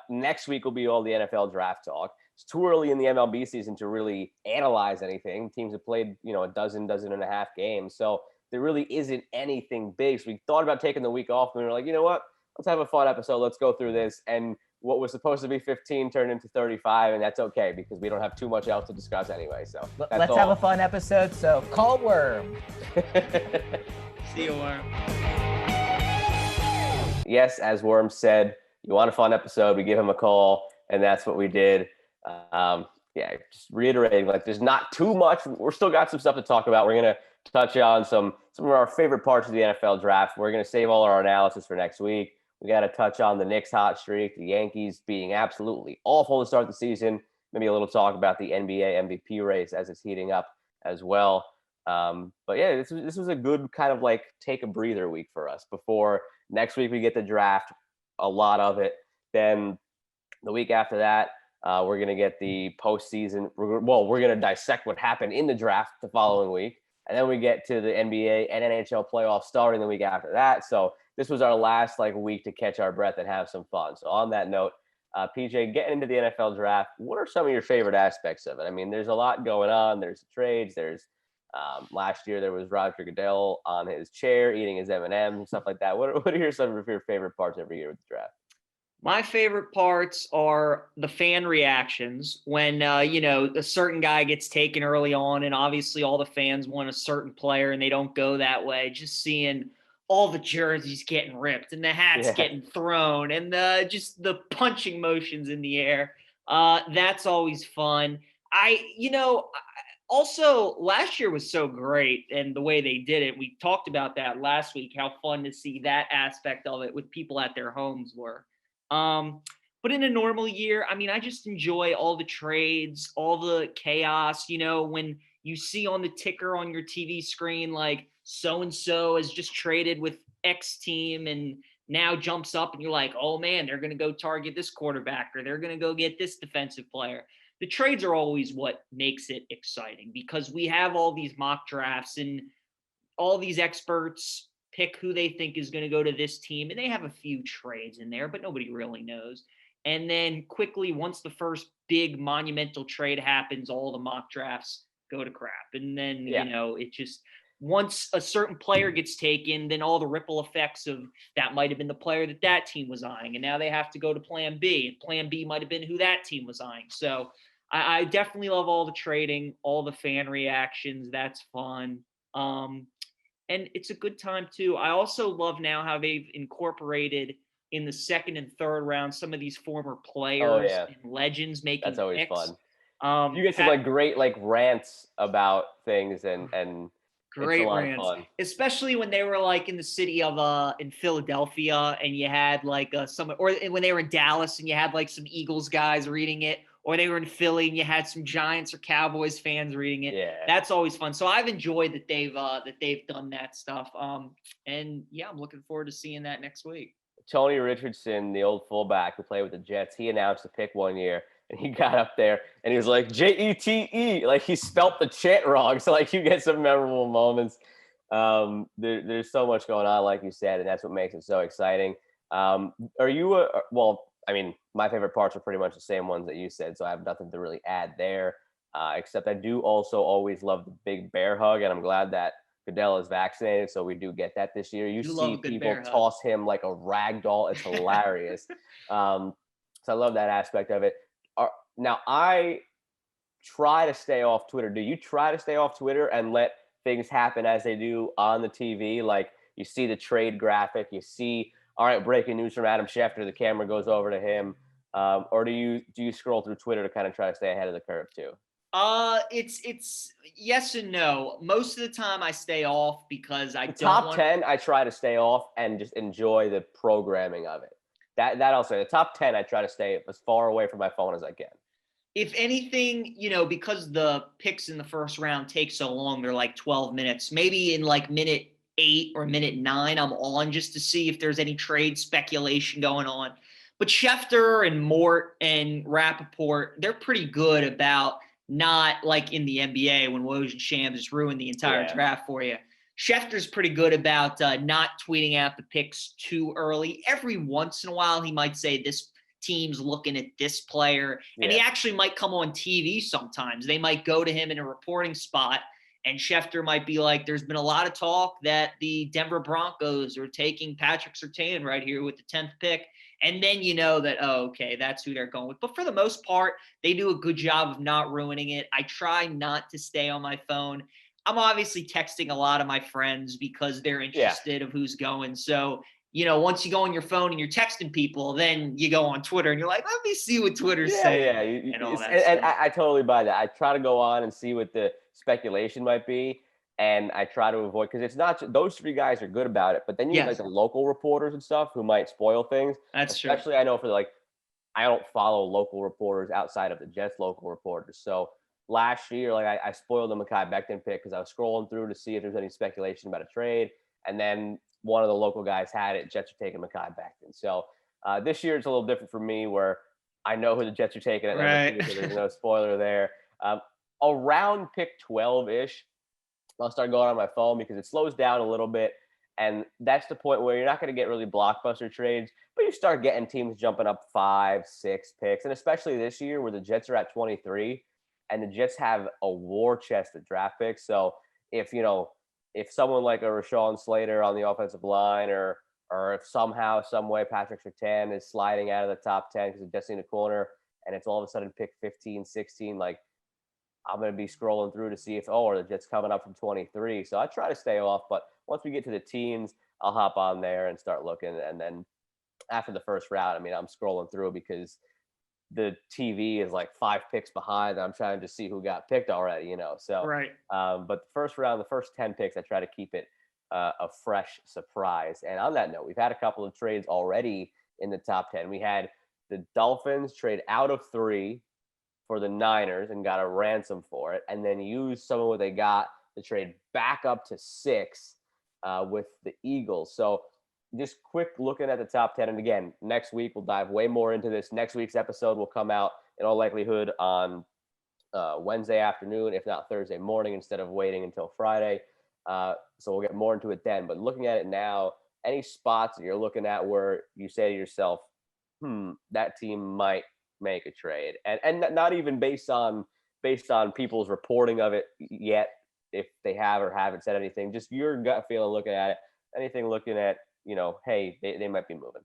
Speaker 1: Next week will be all the NFL draft talk. It's too early in the MLB season to really analyze anything. Teams have played, a dozen and a half games. So there really isn't anything big. So we thought about taking the week off, and we were like, you know what? Let's have a fun episode. Let's go through this. And what was supposed to be 15 turned into 35, and that's okay because we don't have too much else to discuss anyway. So
Speaker 2: let's have a fun episode. So call Worm.
Speaker 3: See you, Worm.
Speaker 1: Yes, as Worm said, you want a fun episode, we give him a call, and that's what we did. Just reiterating, like there's not too much. We're still got some stuff to talk about. We're gonna touch on some of our favorite parts of the NFL draft. We're gonna save all our analysis for next week. We got to touch on the Knicks hot streak, the Yankees being absolutely awful to start the season. Maybe a little talk about the NBA MVP race as it's heating up as well. But yeah, this was a good kind of like take a breather week for us before next week we get the draft, a lot of it. Then the week after that, we're going to get the postseason. We're going to dissect what happened in the draft the following week. And then we get to the NBA and NHL playoffs starting the week after that. So this was our last like week to catch our breath and have some fun. So on that note, PJ, getting into the NFL draft, what are some of your favorite aspects of it? I mean, there's a lot going on. There's trades. There's last year there was Roger Goodell on his chair eating his M&Ms and stuff like that. What are some of your favorite parts every year with the draft?
Speaker 3: My favorite parts are the fan reactions when, a certain guy gets taken early on, and obviously all the fans want a certain player and they don't go that way. Just seeing all the jerseys getting ripped and the hats getting thrown and just the punching motions in the air. That's always fun. Also, last year was so great, and the way they did it, we talked about that last week, how fun to see that aspect of it with people at their homes were. But in a normal year, I mean, I just enjoy all the trades, all the chaos, when you see on the ticker on your TV screen, like so-and-so has just traded with X team and now jumps up and you're like, oh man, they're going to go target this quarterback or they're going to go get this defensive player. The trades are always what makes it exciting because we have all these mock drafts and all these experts pick who they think is going to go to this team. And they have a few trades in there, but nobody really knows. And then quickly, once the first big monumental trade happens, all the mock drafts go to crap. And then, it just, once a certain player gets taken, then all the ripple effects of that might have been the player that team was eyeing. And now they have to go to plan B. And plan B might have been who that team was eyeing. So I definitely love all the trading, all the fan reactions. That's fun. And it's a good time too. I also love now how they've incorporated in the second and third round some of these former players and legends making
Speaker 1: That's always
Speaker 3: picks.
Speaker 1: fun. You get some like great like rants about things and
Speaker 3: great
Speaker 1: it's a lot
Speaker 3: rants,
Speaker 1: of fun.
Speaker 3: Especially when they were like in the city of in Philadelphia and you had like or when they were in Dallas and you had like some Eagles guys reading it. Or they were in Philly and you had some Giants or Cowboys fans reading it.
Speaker 1: Yeah.
Speaker 3: That's always fun. So I've enjoyed that they've done that stuff. And I'm looking forward to seeing that next week.
Speaker 1: Tony Richardson, the old fullback who played with the Jets, he announced the pick one year and he got up there and he was like Jete, like he spelt the chant wrong. So like you get some memorable moments. There's so much going on, like you said, and that's what makes it so exciting. Are you I mean, my favorite parts are pretty much the same ones that you said, so I have nothing to really add there, except I do also always love the big bear hug, and I'm glad that Goodell is vaccinated, so we do get that this year. You see people toss him like a rag doll. It's hilarious. So I love that aspect of it. Now, I try to stay off Twitter. Do you try to stay off Twitter and let things happen as they do on the TV? Like you see the trade graphic, you see – all right, breaking news from Adam Schefter. The camera goes over to him. Or do you scroll through Twitter to kind of try to stay ahead of the curve too?
Speaker 3: It's yes and no. Most of the time I stay off because
Speaker 1: top 10 I try to stay off and just enjoy the programming of it. That I'll say. The top 10 I try to stay as far away from my phone as I can.
Speaker 3: If anything, because the picks in the first round take so long, they're like 12 minutes. Maybe in like minute 8 or minute 9, I'm on just to see if there's any trade speculation going on. But Schefter and Mort and Rappaport, they're pretty good about not like in the NBA when Woj and Shams just ruined the entire draft for you. Schefter's pretty good about not tweeting out the picks too early. Every once in a while, he might say this team's looking at this player. And he actually might come on TV sometimes. They might go to him in a reporting spot. And Schefter might be like, there's been a lot of talk that the Denver Broncos are taking Patrick Surtain right here with the 10th pick. And then you know that, okay, that's who they're going with. But for the most part, they do a good job of not ruining it. I try not to stay on my phone. I'm obviously texting a lot of my friends because they're interested of who's going. So, once you go on your phone and you're texting people, then you go on Twitter and you're like, let me see what Twitter's saying.
Speaker 1: And I totally buy that. I try to go on and see what the speculation might be. And I try to avoid, because it's not, those three guys are good about it, but then you have like the local reporters and stuff who might spoil things.
Speaker 3: That's true.
Speaker 1: Especially I know for I don't follow local reporters outside of the Jets local reporters. So last year, I spoiled the Mekhi Becton pick because I was scrolling through to see if there's any speculation about a trade. And then one of the local guys had it. Jets are taking Mekhi Becton. So this year it's a little different for me where I know who the Jets are taking. Right. So there's no spoiler there. Around pick 12-ish, I'll start going on my phone because it slows down a little bit. And that's the point where you're not going to get really blockbuster trades, but you start getting teams jumping up 5, 6 picks. And especially this year where the Jets are at 23 and the Jets have a war chest of draft picks. So if someone like a Rashawn Slater on the offensive line, or if somehow, some way Patrick Surtain is sliding out of the top 10 because it's just in the corner and it's all of a sudden pick 15, 16, like I'm going to be scrolling through to see if, are the Jets coming up from 23. So I try to stay off, but once we get to the teens, I'll hop on there and start looking. And then after the first round, I mean, I'm scrolling through because the TV is like 5 picks behind. And I'm trying to see who got picked already, So,
Speaker 3: right.
Speaker 1: But the first round, the first 10 picks, I try to keep it a fresh surprise. And on that note, we've had a couple of trades already in the top 10. We had the Dolphins trade out of 3 for the Niners and got a ransom for it, and then used some of what they got to trade back up to 6 with the Eagles. So just quick looking at the top 10. And again, next week we'll dive way more into this. Next week's episode will come out in all likelihood on Wednesday afternoon, if not Thursday morning, instead of waiting until Friday. So we'll get more into it then. But looking at it now, any spots that you're looking at where you say to yourself, that team might make a trade, and not even based on people's reporting of it yet, if they have or haven't said anything, just your gut feeling looking at it, anything looking at, hey, they might be moving.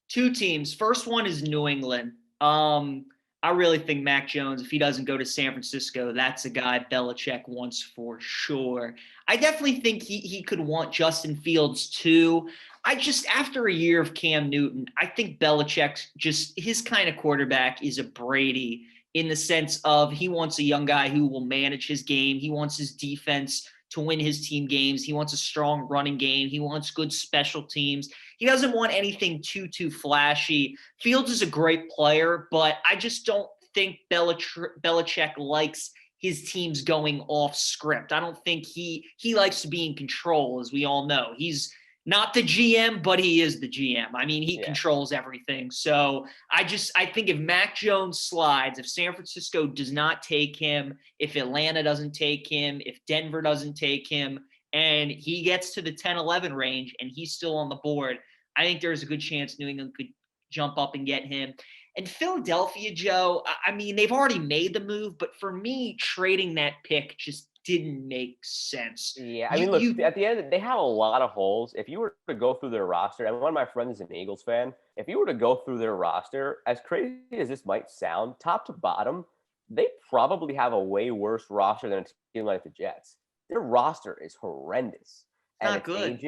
Speaker 3: 2 teams. First one is New England. I really think Mac Jones, if he doesn't go to San Francisco, that's a guy Belichick wants for sure. I definitely think he could want Justin Fields too. After a year of Cam Newton, I think Belichick's just his kind of quarterback is a Brady in the sense of he wants a young guy who will manage his game. He wants his defense to win his team games. He wants a strong running game. He wants good special teams. He doesn't want anything too flashy. Fields is a great player, but I just don't think Belichick likes his teams going off script. I don't think he likes to be in control, as we all know. He's not the GM, but he is the GM. I mean, he controls everything. So I think if Mac Jones slides, if San Francisco does not take him, if Atlanta doesn't take him, if Denver doesn't take him, and he gets to the 10-11 range and he's still on the board, I think there's a good chance New England could jump up and get him. And Philadelphia, Joe, I mean, they've already made the move, but for me, trading that pick just didn't make sense.
Speaker 1: Yeah, I mean, look, at the end, they have a lot of holes. If you were to go through their roster, and one of my friends is an Eagles fan, if you were to go through their roster, as crazy as this might sound, top to bottom, they probably have a way worse roster than a team like the Jets. Their roster is horrendous. And
Speaker 3: not good.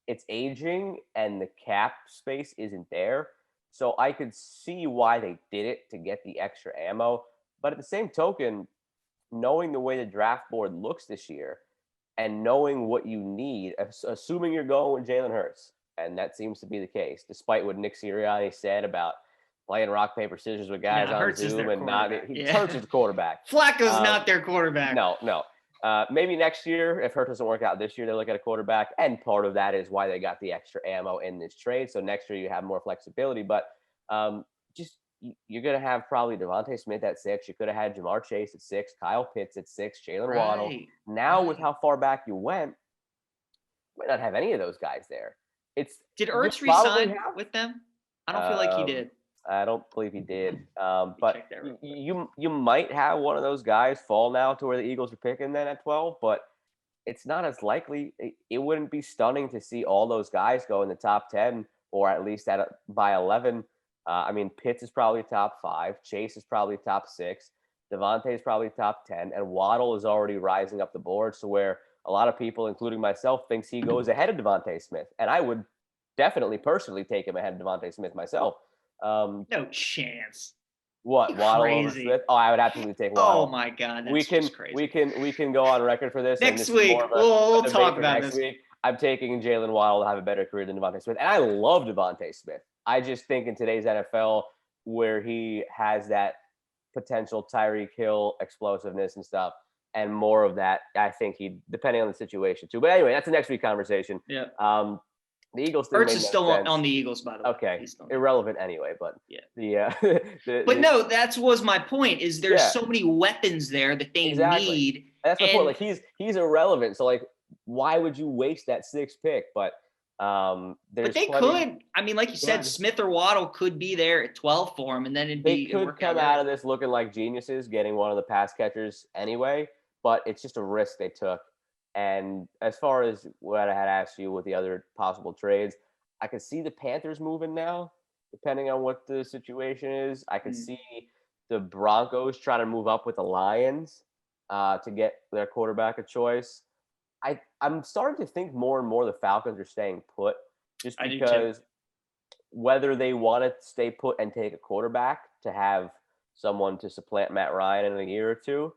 Speaker 1: It's aging, and the cap space isn't there. So I could see why they did it to get the extra ammo. But at the same token, knowing the way the draft board looks this year and knowing what you need, assuming you're going with Jalen Hurts, and that seems to be the case, despite what Nick Sirianni said about playing rock, paper, scissors with guys on
Speaker 3: Hurts
Speaker 1: Zoom and not –
Speaker 3: yeah.
Speaker 1: Hurts is the quarterback.
Speaker 3: Flacco's not their quarterback.
Speaker 1: No. Maybe next year, if Hurts doesn't work out this year, they look at a quarterback, and part of that is why they got the extra ammo in this trade. So next year you have more flexibility, but you're going to have probably Devontae Smith at 6. You could have had Jamar Chase at 6, Kyle Pitts at 6, Jalen Waddle. Now with how far back you went, you might not have any of those guys there.
Speaker 3: Did Ertz resign with them? I don't feel like he did.
Speaker 1: I don't believe he did. But you might have one of those guys fall now to where the Eagles are picking then at 12, but it's not as likely. It wouldn't be stunning to see all those guys go in the top 10 or at least by 11. I mean, Pitts is probably top 5. Chase is probably top 6. Devontae is probably top 10. And Waddle is already rising up the board. So where a lot of people, including myself, thinks he goes ahead of Devontae Smith. And I would definitely personally take him ahead of Devontae Smith myself.
Speaker 3: No chance.
Speaker 1: What, Waddle over Smith? Oh, I would absolutely take Waddle.
Speaker 3: Oh my God, that's just crazy.
Speaker 1: We can go on record for this.
Speaker 3: Next week, we'll talk about this.
Speaker 1: Week. I'm taking Jalen Waddle to have a better career than Devontae Smith. And I love Devontae Smith. I just think in today's NFL, where he has that potential Tyreek Hill explosiveness and stuff, and more of that, I think depending on the situation too. But anyway, that's a next week conversation.
Speaker 3: Yeah.
Speaker 1: The Eagles.
Speaker 3: Ertz is still on the Eagles, by the way.
Speaker 1: Okay, irrelevant anyway. But
Speaker 3: yeah, no, that was my point. Is there's so many weapons there that they need.
Speaker 1: That's the point. Like he's irrelevant. So like why would you waste that 6th pick? But
Speaker 3: they could. I mean, like you said, Smith or Waddle could be there at 12 for him, and then
Speaker 1: they could come out of this looking like geniuses, getting one of the pass catchers anyway. But it's just a risk they took. And as far as what I had asked you with the other possible trades, I could see the Panthers moving now, depending on what the situation is. I could see the Broncos trying to move up with the Lions to get their quarterback of choice. I'm starting to think more and more the Falcons are staying put, just because whether they want to stay put and take a quarterback to have someone to supplant Matt Ryan in a year or two,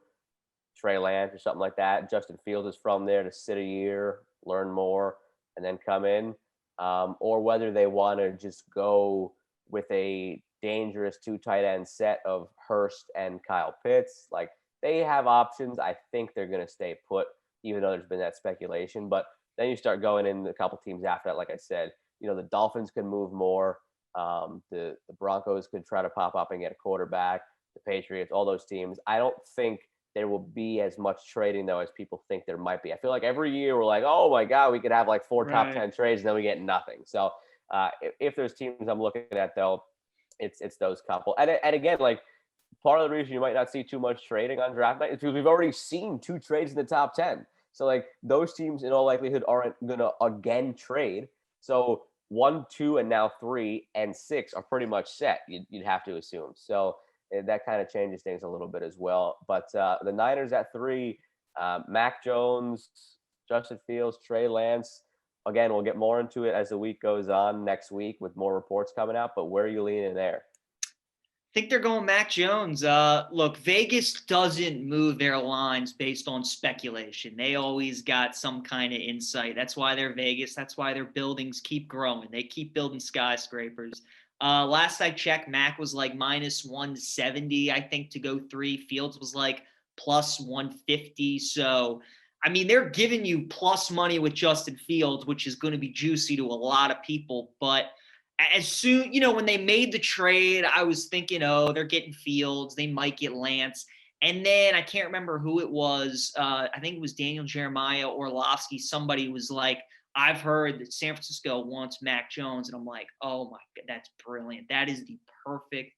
Speaker 1: Trey Lance or something like that. Justin Fields is from there to sit a year, learn more, and then come in. Or whether they want to just go with a dangerous 2 tight end set of Hurst and Kyle Pitts. Like, they have options. I think they're going to stay put, even though there's been that speculation. But then you start going in a couple teams after that. Like I said, the Dolphins could move more. The Broncos could try to pop up and get a quarterback. The Patriots, all those teams. I don't think there will be as much trading, though, as people think there might be. I feel like every year we're like, oh, my God, we could have like 4 top 10 trades, and then we get nothing. So if there's teams I'm looking at, though, it's those couple. And again, like, part of the reason you might not see too much trading on draft night is because we've already seen 2 trades in the top 10. So, like, those teams in all likelihood aren't going to again trade. So 1, 2, and now 3 and 6 are pretty much set, you'd have to assume. So that kind of changes things a little bit as well. But the Niners at 3, Mac Jones, Justin Fields, Trey Lance. Again, we'll get more into it as the week goes on next week with more reports coming out. But where are you leaning there?
Speaker 3: I think they're going Mac Jones. Look, Vegas doesn't move their lines based on speculation. They always got some kind of insight. That's why they're Vegas. That's why their buildings keep growing. They keep building skyscrapers. Last I checked, Mac was like minus 170, I think, to go 3. Fields was like plus 150. So, I mean, they're giving you plus money with Justin Fields, which is going to be juicy to a lot of people. But as soon, when they made the trade, I was thinking, oh, they're getting Fields. They might get Lance. And then I can't remember who it was. I think it was Daniel Jeremiah, Orlovsky. Somebody was like, I've heard that San Francisco wants Mac Jones. And I'm like, oh, my God, that's brilliant. That is the perfect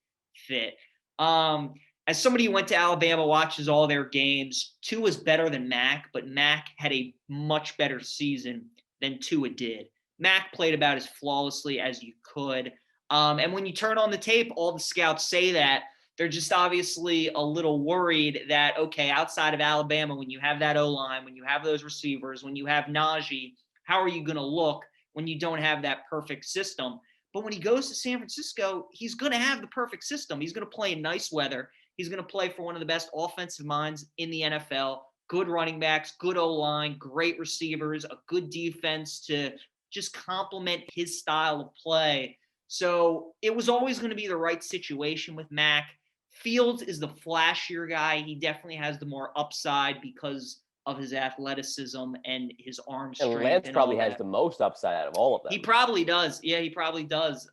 Speaker 3: fit. As somebody who went to Alabama, watches all their games, Tua is better than Mac, but Mac had a much better season than Tua did. Mac played about as flawlessly as you could. And when you turn on the tape, all the scouts say that. They're just obviously a little worried that, okay, outside of Alabama, when you have that O-line, when you have those receivers, when you have Najee, how are you going to look when you don't have that perfect system? But when he goes to San Francisco, he's going to have the perfect system. He's going to play in nice weather. He's going to play for one of the best offensive minds in the NFL. Good running backs, good O-line, great receivers, a good defense to just complement his style of play. So it was always going to be the right situation with Mac. Fields is the flashier guy. He definitely has the more upside because of his athleticism and his arm strength.
Speaker 1: And Lance probably has the most upside out of all of them.
Speaker 3: He probably does. Yeah, he probably does.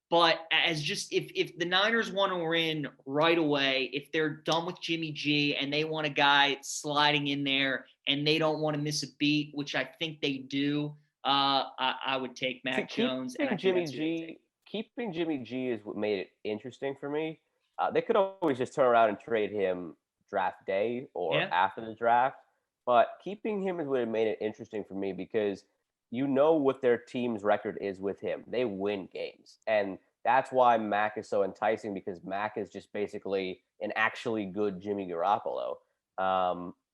Speaker 3: But as just if the Niners want to win right away, if they're done with Jimmy G and they want a guy sliding in there and they don't want to miss a beat, which I think they do, I would take Mac Jones. And
Speaker 1: keeping Jimmy G is what made it interesting for me. They could always just turn around and trade him draft day or after the draft, but keeping him is what made it interesting for me because what their team's record is with him. They win games, and that's why Mac is so enticing because Mac is just basically an actually good Jimmy Garoppolo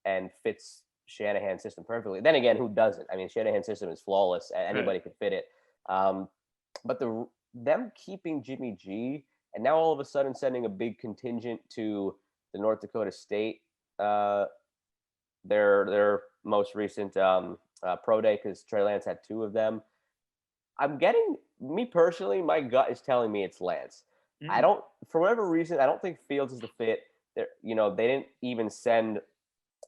Speaker 1: and fits Shanahan's system perfectly. Then again, who doesn't? I mean, Shanahan's system is flawless. Anybody could fit it. But them keeping Jimmy G and now all of a sudden sending a big contingent to the North Dakota State, their most recent pro day, because Trey Lance had 2 of them. Me personally, my gut is telling me it's Lance. For whatever reason, I don't think Fields is the fit. They didn't even send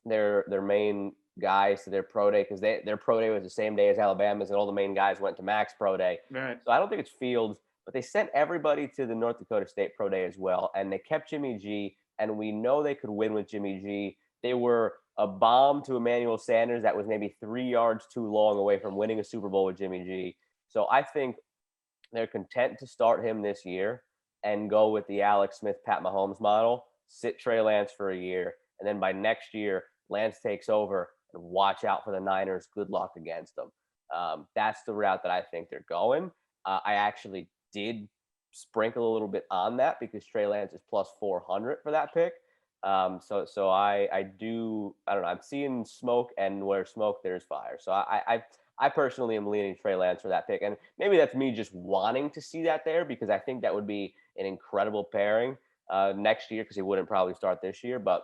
Speaker 1: their main guys to their pro day because their pro day was the same day as Alabama's, and all the main guys went to Mac's pro day.
Speaker 3: Right.
Speaker 1: So I don't think it's Fields, but they sent everybody to the North Dakota State pro day as well, and they kept Jimmy G, and we know they could win with Jimmy G. They were a bomb to Emmanuel Sanders that was maybe 3 yards too long away from winning a Super Bowl with Jimmy G. So I think they're content to start him this year and go with the Alex Smith, Pat Mahomes model, sit Trey Lance for a year, and then by next year, Lance takes over and watch out for the Niners. Good luck against them. That's the route that I think they're going. I actually did sprinkle a little bit on that because Trey Lance is plus 400 for that pick. So I don't know. I'm seeing smoke, and where smoke, there's fire. So I personally am leaning Trey Lance for that pick. And maybe that's me just wanting to see that there because I think that would be an incredible pairing next year because he wouldn't probably start this year. But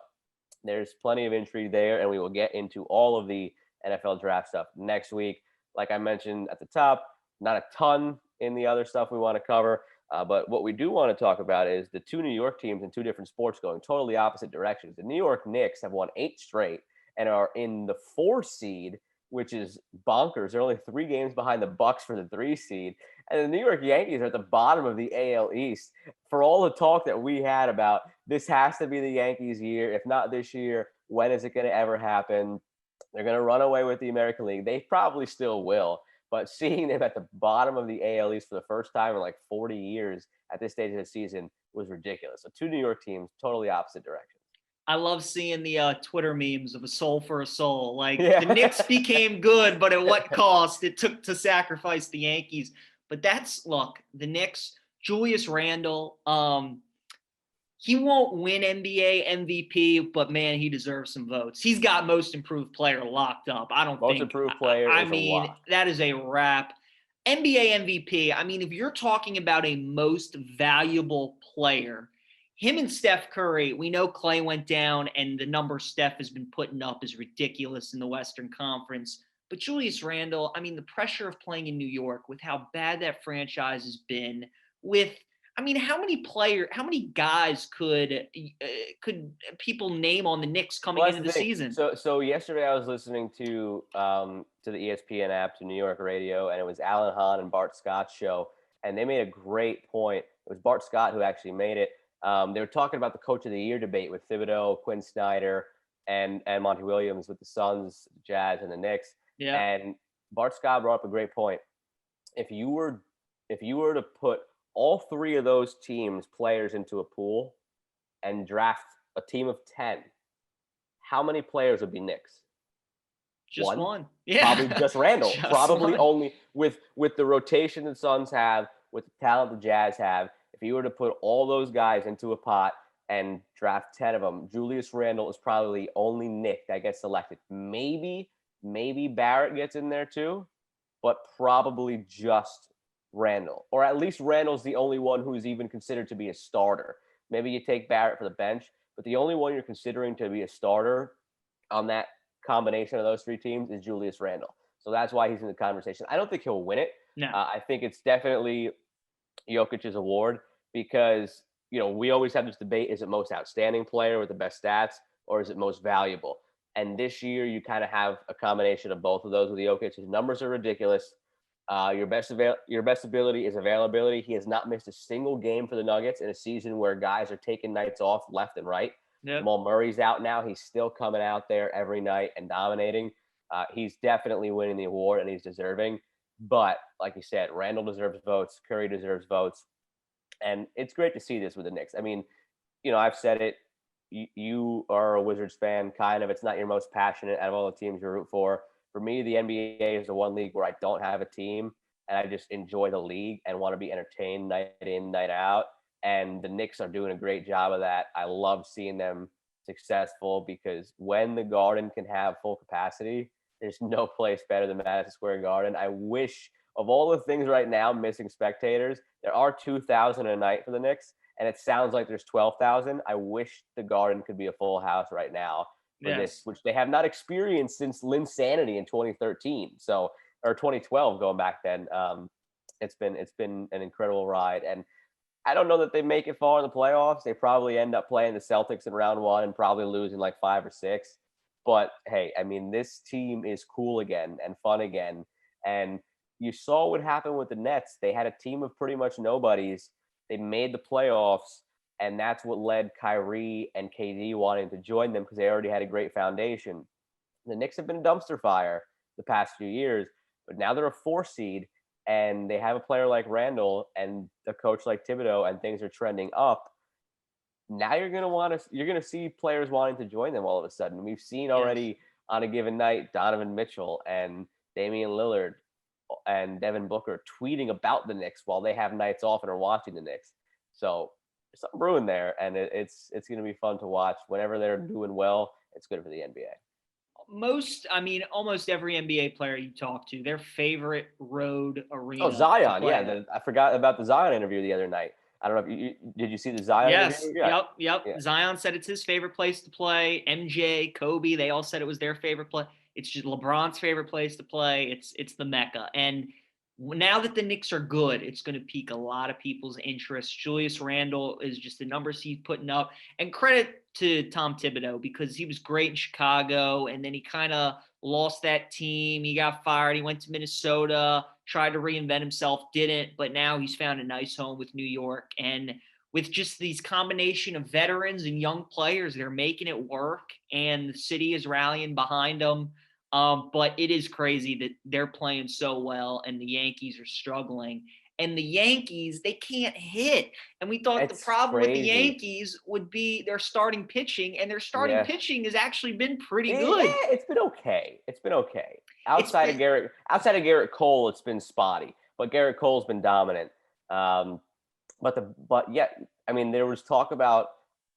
Speaker 1: there's plenty of intrigue there, and we will get into all of the NFL draft stuff next week. Like I mentioned at the top, not a ton in the other stuff we want to cover. But what we do want to talk about is the two New York teams in two different sports going totally opposite directions. The New York Knicks have won 8 straight and are in the 4 seed, which is bonkers. They're only 3 games behind the Bucks for the 3 seed. And the New York Yankees are at the bottom of the AL East. For all the talk that we had about this has to be the Yankees' year, if not this year, when is it going to ever happen? They're going to run away with the American League. They probably still will. But seeing them at the bottom of the AL East for the first time in like 40 years at this stage of the season was ridiculous. So 2 New York teams, totally opposite directions.
Speaker 3: I love seeing the Twitter memes of a soul for a soul. Like the Knicks became good, but at what cost? It took to sacrifice the Yankees. But look, the Knicks, Julius Randle, he won't win NBA MVP, but man, he deserves some votes. He's got most improved player locked up.
Speaker 1: Most improved player.
Speaker 3: I mean, that is a wrap. NBA MVP. I mean, if you're talking about a most valuable player, him and Steph Curry, we know Clay went down, and the number Steph has been putting up is ridiculous in the Western Conference. But Julius Randle, I mean, the pressure of playing in New York with how bad that franchise has been, how many guys could people name on the Knicks coming into the season?
Speaker 1: So yesterday I was listening to the ESPN app, to New York radio, and it was Alan Hahn and Bart Scott's show, and they made a great point. It was Bart Scott who actually made it. They were talking about the Coach of the Year debate with Thibodeau, Quinn Snyder, and Monty Williams with the Suns, Jazz, and the Knicks.
Speaker 3: Yeah.
Speaker 1: And Bart Scott brought up a great point. If you were to put all 3 of those teams' players into a pool and draft a team of 10, how many players would be Knicks?
Speaker 3: Just one. Yeah.
Speaker 1: Probably just Randle. Probably only with the rotation the Suns have, with the talent the Jazz have. If you were to put all those guys into a pot and draft 10 of them, Julius Randle is probably the only Knick that gets selected. Maybe Barrett gets in there too, but probably just Randle, or at least Randle's the only one who's even considered to be a starter. Maybe you take Barrett for the bench, but the only one you're considering to be a starter on that combination of those 3 teams is Julius Randle. So that's why he's in the conversation. I don't think he'll win it.
Speaker 3: No.
Speaker 1: I think it's definitely Jokic's award because, we always have this debate, is it most outstanding player with the best stats, or is it most valuable? And this year you kind of have a combination of both of those with Jokic. His numbers are ridiculous. Your best ability is availability. He has not missed a single game for the Nuggets in a season where guys are taking nights off left and right. Yep. Jamal Murray's out now. He's still coming out there every night and dominating. He's definitely winning the award, and he's deserving. But like you said, Randle deserves votes. Curry deserves votes. And it's great to see this with the Knicks. I mean, I've said it. You are a Wizards fan, kind of. It's not your most passionate out of all the teams you root for. For me, the NBA is the one league where I don't have a team, and I just enjoy the league and want to be entertained night in, night out. And the Knicks are doing a great job of that. I love seeing them successful because when the Garden can have full capacity, there's no place better than Madison Square Garden. I wish, of all the things right now missing spectators, there are 2,000 a night for the Knicks, and it sounds like there's 12,000. I wish the Garden could be a full house right now. This, which they have not experienced since Linsanity in 2013, or 2012, going back then. It's been an incredible ride, and I don't know that they make it far in the playoffs. They probably end up playing the Celtics in round 1 and probably losing like 5 or 6. But hey, I mean, this team is cool again and fun again, and you saw what happened with the Nets. They had a team of pretty much nobodies. They made the playoffs, And that's what led Kyrie and KD wanting to join them because they already had a great foundation. The Knicks have been a dumpster fire the past few years, but now they're a 4 seed and they have a player like Randall and a coach like Thibodeau, and things are trending up. Now you're gonna see players wanting to join them all of a sudden. We've seen already on a given night Donovan Mitchell and Damian Lillard and Devin Booker tweeting about the Knicks while they have nights off and are watching the Knicks. So there's something brewing there, and it's going to be fun to watch. Whenever they're doing well, it's good for the NBA.
Speaker 3: Almost every NBA player you talk to, their favorite road arena.
Speaker 1: Oh, Zion, yeah. I forgot about the Zion interview the other night. I don't know if did you see the Zion interview?
Speaker 3: Yep. Yeah. Zion said it's his favorite place to play. MJ, Kobe, they all said it was their favorite play. It's just LeBron's favorite place to play. It's the Mecca. And now that the Knicks are good, it's going to pique a lot of people's interest. Julius Randle is just the numbers he's putting up. And credit to Tom Thibodeau because he was great in Chicago, and then he kind of lost that team. He got fired. He went to Minnesota, tried to reinvent himself, didn't, but now he's found a nice home with New York. And with just these combination of veterans and young players, they're making it work, and the city is rallying behind them. But it is crazy that they're playing so well and the Yankees are struggling. And the Yankees, they can't hit. And we thought the problem with the Yankees would be their starting pitching, and their starting pitching has actually been pretty good.
Speaker 1: Yeah, it's been okay. Outside of Garrett Cole, it's been spotty. But Garrett Cole's been dominant. There was talk about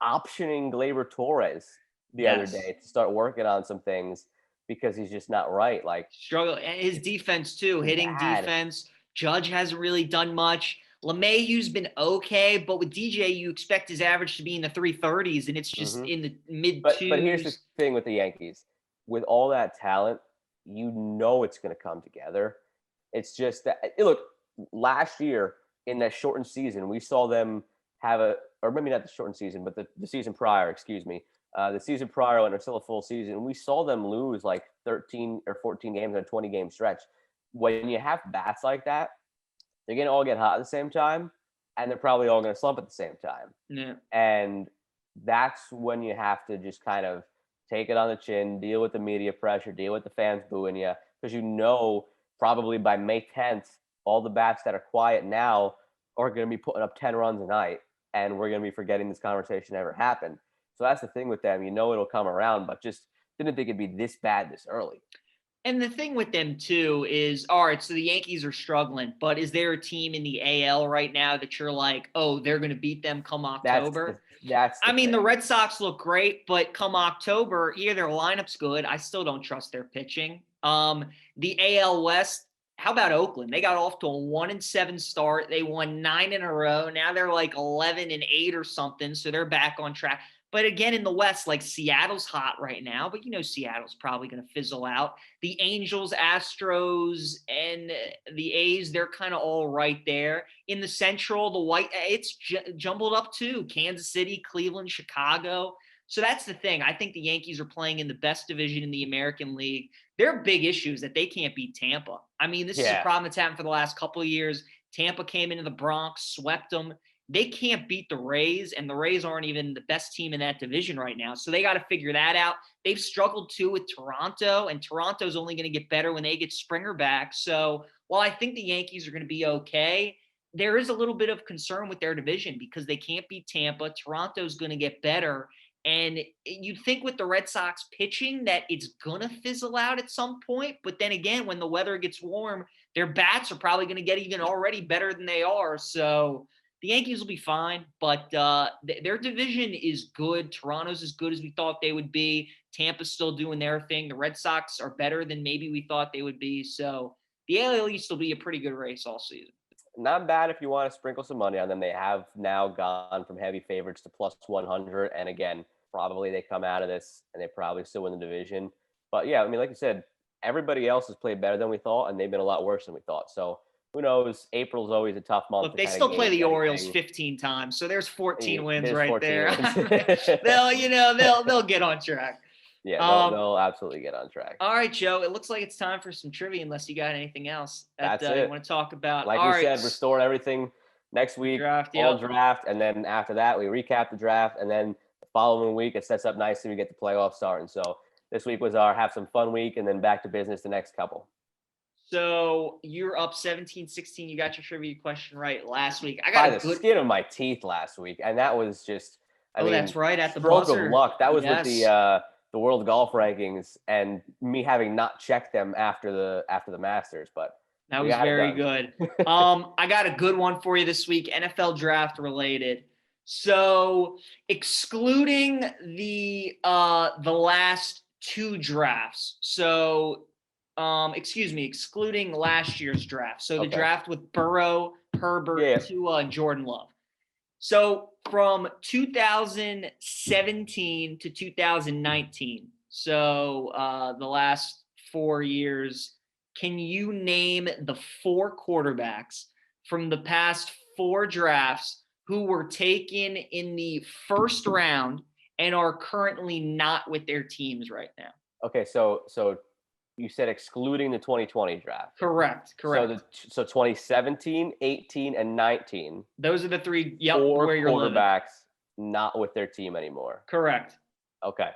Speaker 1: optioning Gleyber Torres the other day to start working on some things because he's just not right. Like
Speaker 3: struggle, and his defense too, hitting defense. Judge hasn't really done much. LeMahieu's been okay, but with DJ, you expect his average to be in the 330s, and it's just in the mid-2s.
Speaker 1: But here's the thing with the Yankees. With all that talent, you know it's going to come together. It's just that, look, last year in that shortened season, we saw them have or maybe not the shortened season, but the season prior, excuse me. The season prior when it was still a full season, we saw them lose like 13 or 14 games in a 20-game stretch. When you have bats like that, they're going to all get hot at the same time, and they're probably all going to slump at the same time.
Speaker 3: Yeah.
Speaker 1: And that's when you have to just kind of take it on the chin, deal with the media pressure, deal with the fans booing you, because you know probably by May 10th, all the bats that are quiet now are going to be putting up 10 runs a night, and we're going to be forgetting this conversation ever happened. So that's the thing with them. You know it'll come around, but just didn't think it'd be this bad this early.
Speaker 3: And the thing with them, too, is, all right, so the Yankees are struggling, but is there a team in the AL right now that you're like, oh, they're going to beat them come October? The Red Sox look great, but come October, their lineup's good. I still don't trust their pitching. The AL West, how about Oakland? They got off to a 1-7 start. They won 9 in a row. Now they're like 11-8 or something, so they're back on track. But again, in the West, like Seattle's hot right now, but Seattle's probably going to fizzle out. The Angels, Astros, and the A's, they're kind of all right there. In the Central, it's jumbled up too. Kansas City, Cleveland, Chicago. So that's the thing. I think the Yankees are playing in the best division in the American League. Their big issue is that they can't beat Tampa. This is a problem that's happened for the last couple of years. Tampa came into the Bronx, swept them. They can't beat the Rays, and the Rays aren't even the best team in that division right now. So they got to figure that out. They've struggled too with Toronto, and Toronto's only going to get better when they get Springer back. So while I think the Yankees are going to be okay, there is a little bit of concern with their division because they can't beat Tampa. Toronto's going to get better. And you'd think with the Red Sox pitching that it's going to fizzle out at some point. But then again, when the weather gets warm, their bats are probably going to get even already better than they are. So the Yankees will be fine, but their division is good. Toronto's as good as we thought they would be. Tampa's still doing their thing. The Red Sox are better than maybe we thought they would be. So the AL East will be a pretty good race all season.
Speaker 1: Not bad if you want to sprinkle some money on them. They have now gone from heavy favorites to plus 100. And again, probably they come out of this and they probably still win the division. But yeah, like you said, everybody else has played better than we thought, and they've been a lot worse than we thought. So who knows? April's always a tough month.
Speaker 3: Look, they still play the Orioles 15 times, so there's 14 wins right 14 there.
Speaker 1: Wins.
Speaker 3: they'll get on track.
Speaker 1: Yeah, they'll absolutely get on track.
Speaker 3: All right, Joe. It looks like it's time for some trivia, unless you got anything else that you want to talk about.
Speaker 1: Like we said, restoring everything Next week,
Speaker 3: Draft,
Speaker 1: all
Speaker 3: yep.
Speaker 1: draft, and then after that, we recap the draft, and then the following week, it sets up nicely. We get the playoffs starting. So this week was our have some fun week, and then back to business the next couple.
Speaker 3: So you're up 17-16. You got your trivia question right last week. I
Speaker 1: By
Speaker 3: got
Speaker 1: the skin of my teeth last week, and that was just, I mean,
Speaker 3: that's right, at the
Speaker 1: stroke
Speaker 3: buzzer.
Speaker 1: of luck. That was
Speaker 3: Yes.
Speaker 1: with the world golf rankings, and me having not checked them after the Masters, but
Speaker 3: that was very good. I got a good one for you this week, NFL draft related. So excluding the last two drafts. So excluding last year's draft. So the draft with Burrow, Herbert, Tua, and Jordan Love. So from 2017 to 2019, so the last 4 years, can you name the 4 quarterbacks from the past 4 drafts who were taken in the first round and are currently not with their teams right now?
Speaker 1: Okay, so you said excluding the 2020 draft.
Speaker 3: Correct.
Speaker 1: So 2017, 18, and 19.
Speaker 3: Those are the 3. Yep.
Speaker 1: 4
Speaker 3: where you're
Speaker 1: quarterbacks not with their team anymore.
Speaker 3: Correct.
Speaker 1: Okay.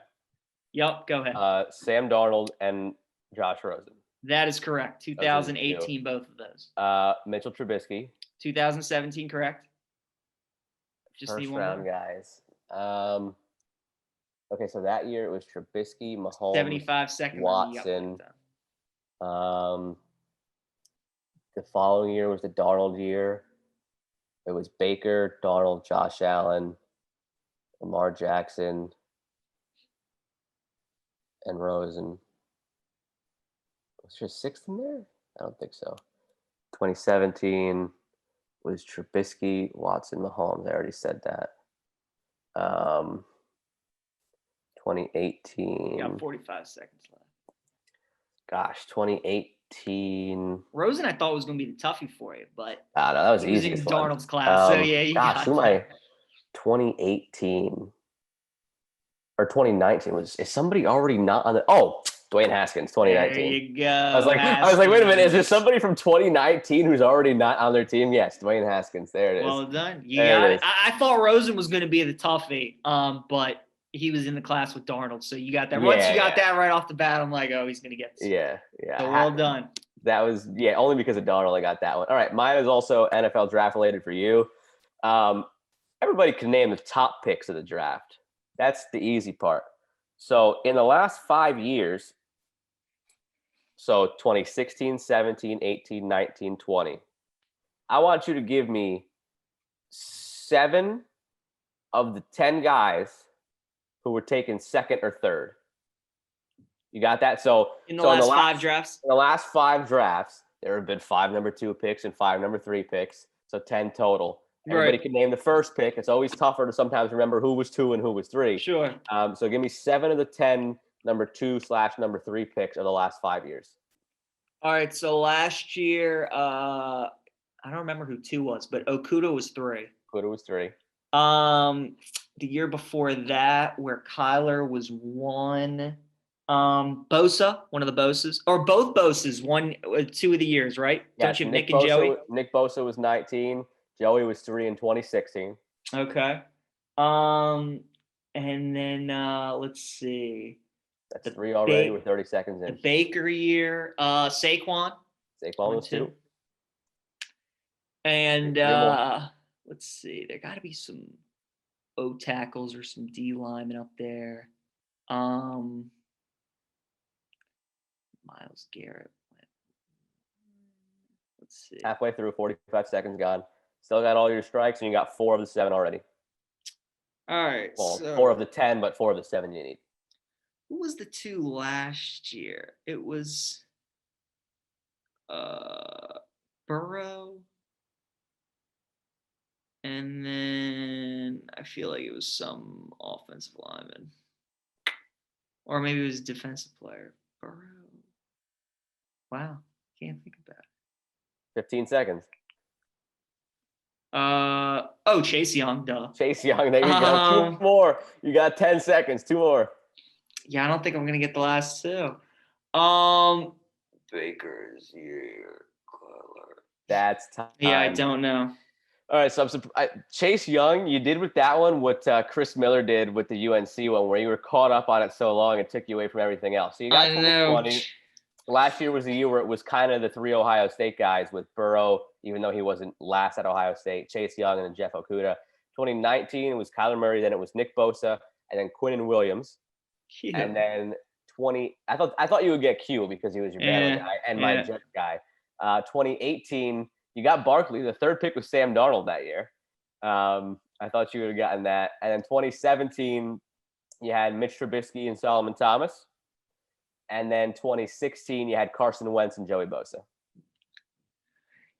Speaker 3: Yep. Go ahead.
Speaker 1: Sam Darnold and Josh Rosen.
Speaker 3: That is correct. 2018, both of those.
Speaker 1: Mitchell Trubisky.
Speaker 3: 2017, correct.
Speaker 1: Just first round guys. Okay, so that year it was Trubisky, Mahomes,
Speaker 3: 75 seconds,
Speaker 1: Watson. The following year was the Darnold year. It was Baker, Darnold, Josh Allen, Lamar Jackson, and Rosen. Was there a 6th in there? I don't think so. 2017 was Trubisky, Watson, Mahomes. I already said that. 2018.
Speaker 3: You got 45 seconds left.
Speaker 1: Gosh, 2018.
Speaker 3: Rosen, I thought was going to be the toughie for you, but
Speaker 1: no, that was easy.
Speaker 3: He was in Darnold's class, so yeah, you got
Speaker 1: who am I? 2018 or 2019 is somebody already not on the? Oh, Dwayne Haskins, 2019.
Speaker 3: There you go.
Speaker 1: I was like, wait a minute, is there somebody from 2019 who's already not on their team? Yes, Dwayne Haskins. There it is.
Speaker 3: Well done. You got it. I thought Rosen was going to be the toughie, but he was in the class with Darnold, so you got that. Once you got that right off the bat, I'm like, oh, he's going to get this.
Speaker 1: Yeah.
Speaker 3: So well done.
Speaker 1: That was, only because of Darnold I got that one. All right, mine is also NFL draft related for you. Everybody can name the top picks of the draft. That's the easy part. So in the last 5 years, so 2016, 17, 18, 19, 20, I want you to give me 7 of the 10 guys who were taken second or third. You got that? So
Speaker 3: in the last 5 drafts?
Speaker 1: In the last 5 drafts, there have been 5 number 2 picks and 5 number 3 picks. So 10 total. Everybody can name the first pick. It's always tougher to sometimes remember who was 2 and who was 3.
Speaker 3: Sure.
Speaker 1: So give me 7 of the 10 number 2/number 3 picks of the last 5 years.
Speaker 3: All right. So last year, I don't remember who 2 was, but Okuda was 3.
Speaker 1: Okuda was 3.
Speaker 3: The year before that, where Kyler was 1. Bosa, one of the Bosas, or both Bosas, 2 of the years, right?
Speaker 1: Yes,
Speaker 3: Don't you have Nick and Joey?
Speaker 1: Nick Bosa was 19. Joey was 3 in 2016.
Speaker 3: Okay. And then let's see.
Speaker 1: That's 3 already with 30 seconds in.
Speaker 3: The Baker year, Saquon.
Speaker 1: Saquon was 2.
Speaker 3: And let's see. There got to be some O tackles or some D linemen up there. Myles Garrett. Let's see.
Speaker 1: Halfway through, 45 seconds gone. Still got all your strikes, and you got 4 of the 7 already.
Speaker 3: All right.
Speaker 1: Well, 4 of the 10, but 4 of the 7 you need.
Speaker 3: Who was the 2 last year? It was Burrow. And then I feel like it was some offensive lineman. Or maybe it was a defensive player. Burrow. Wow. Can't think about it.
Speaker 1: 15 seconds.
Speaker 3: Chase Young, duh.
Speaker 1: Chase Young, there you go. 2 more. You got 10 seconds. 2 more.
Speaker 3: Yeah, I don't think I'm gonna get the last 2. Baker's year.
Speaker 1: That's time.
Speaker 3: Yeah, I don't know.
Speaker 1: All right, so Chase Young, you did with that one what Chris Miller did with the UNC one, where you were caught up on it so long it took you away from everything else. So you got 2020. Last year was the year where it was kind of the three Ohio State guys with Burrow, even though he wasn't last at Ohio State, Chase Young, and then Jeff Okudah. 2019, it was Kyler Murray, then it was Nick Bosa, and then Quinnen Williams. Yeah. And then I thought you would get Q because he was your Bama guy and my Jet guy. 2018, you got Barkley. The third pick was Sam Darnold that year. I thought you would have gotten that. And then 2017, you had Mitch Trubisky and Solomon Thomas. And then 2016, you had Carson Wentz and Joey Bosa.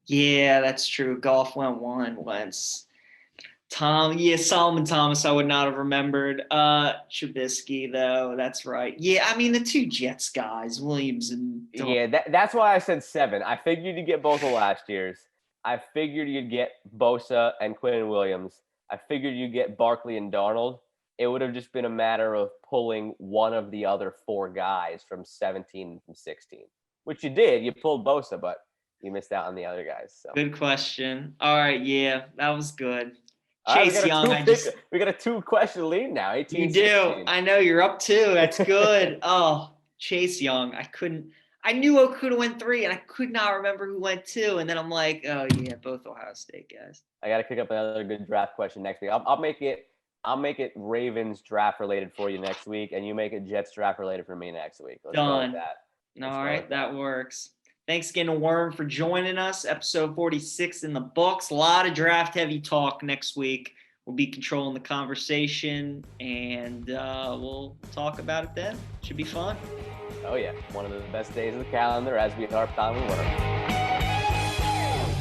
Speaker 3: Yeah, that's true. Goff went one. Wentz. Solomon Thomas, I would not have remembered. Trubisky, though, that's right. Yeah, I mean, the two Jets guys, Williams and...
Speaker 1: Yeah, that's why I said 7. I figured you'd get both of last year's. I figured you'd get Bosa and Quinnen Williams. I figured you'd get Barkley and Darnold. It would have just been a matter of pulling one of the other 4 guys from 17 and from 16, which you did. You pulled Bosa, but you missed out on the other guys. So.
Speaker 3: Good question. All right, yeah, that was good.
Speaker 1: Chase Young, we got a 2-question lead now. 18.
Speaker 3: You do. 16. I know you're up 2. That's good. Oh, Chase Young. I knew Okudah went 3, and I could not remember who went 2. And then I'm like, oh yeah, both Ohio State guys.
Speaker 1: I got to pick up another good draft question next week. I'll make it Ravens draft related for you next week, and you make it Jets draft related for me next week. Let's
Speaker 3: Done. All right, that works. Thanks again to Worm for joining us. Episode 46 in the books. A lot of draft-heavy talk next week. We'll be controlling the conversation, and we'll talk about it then. Should be fun.
Speaker 1: Oh, yeah. One of the best days of the calendar as we harped on with Worm.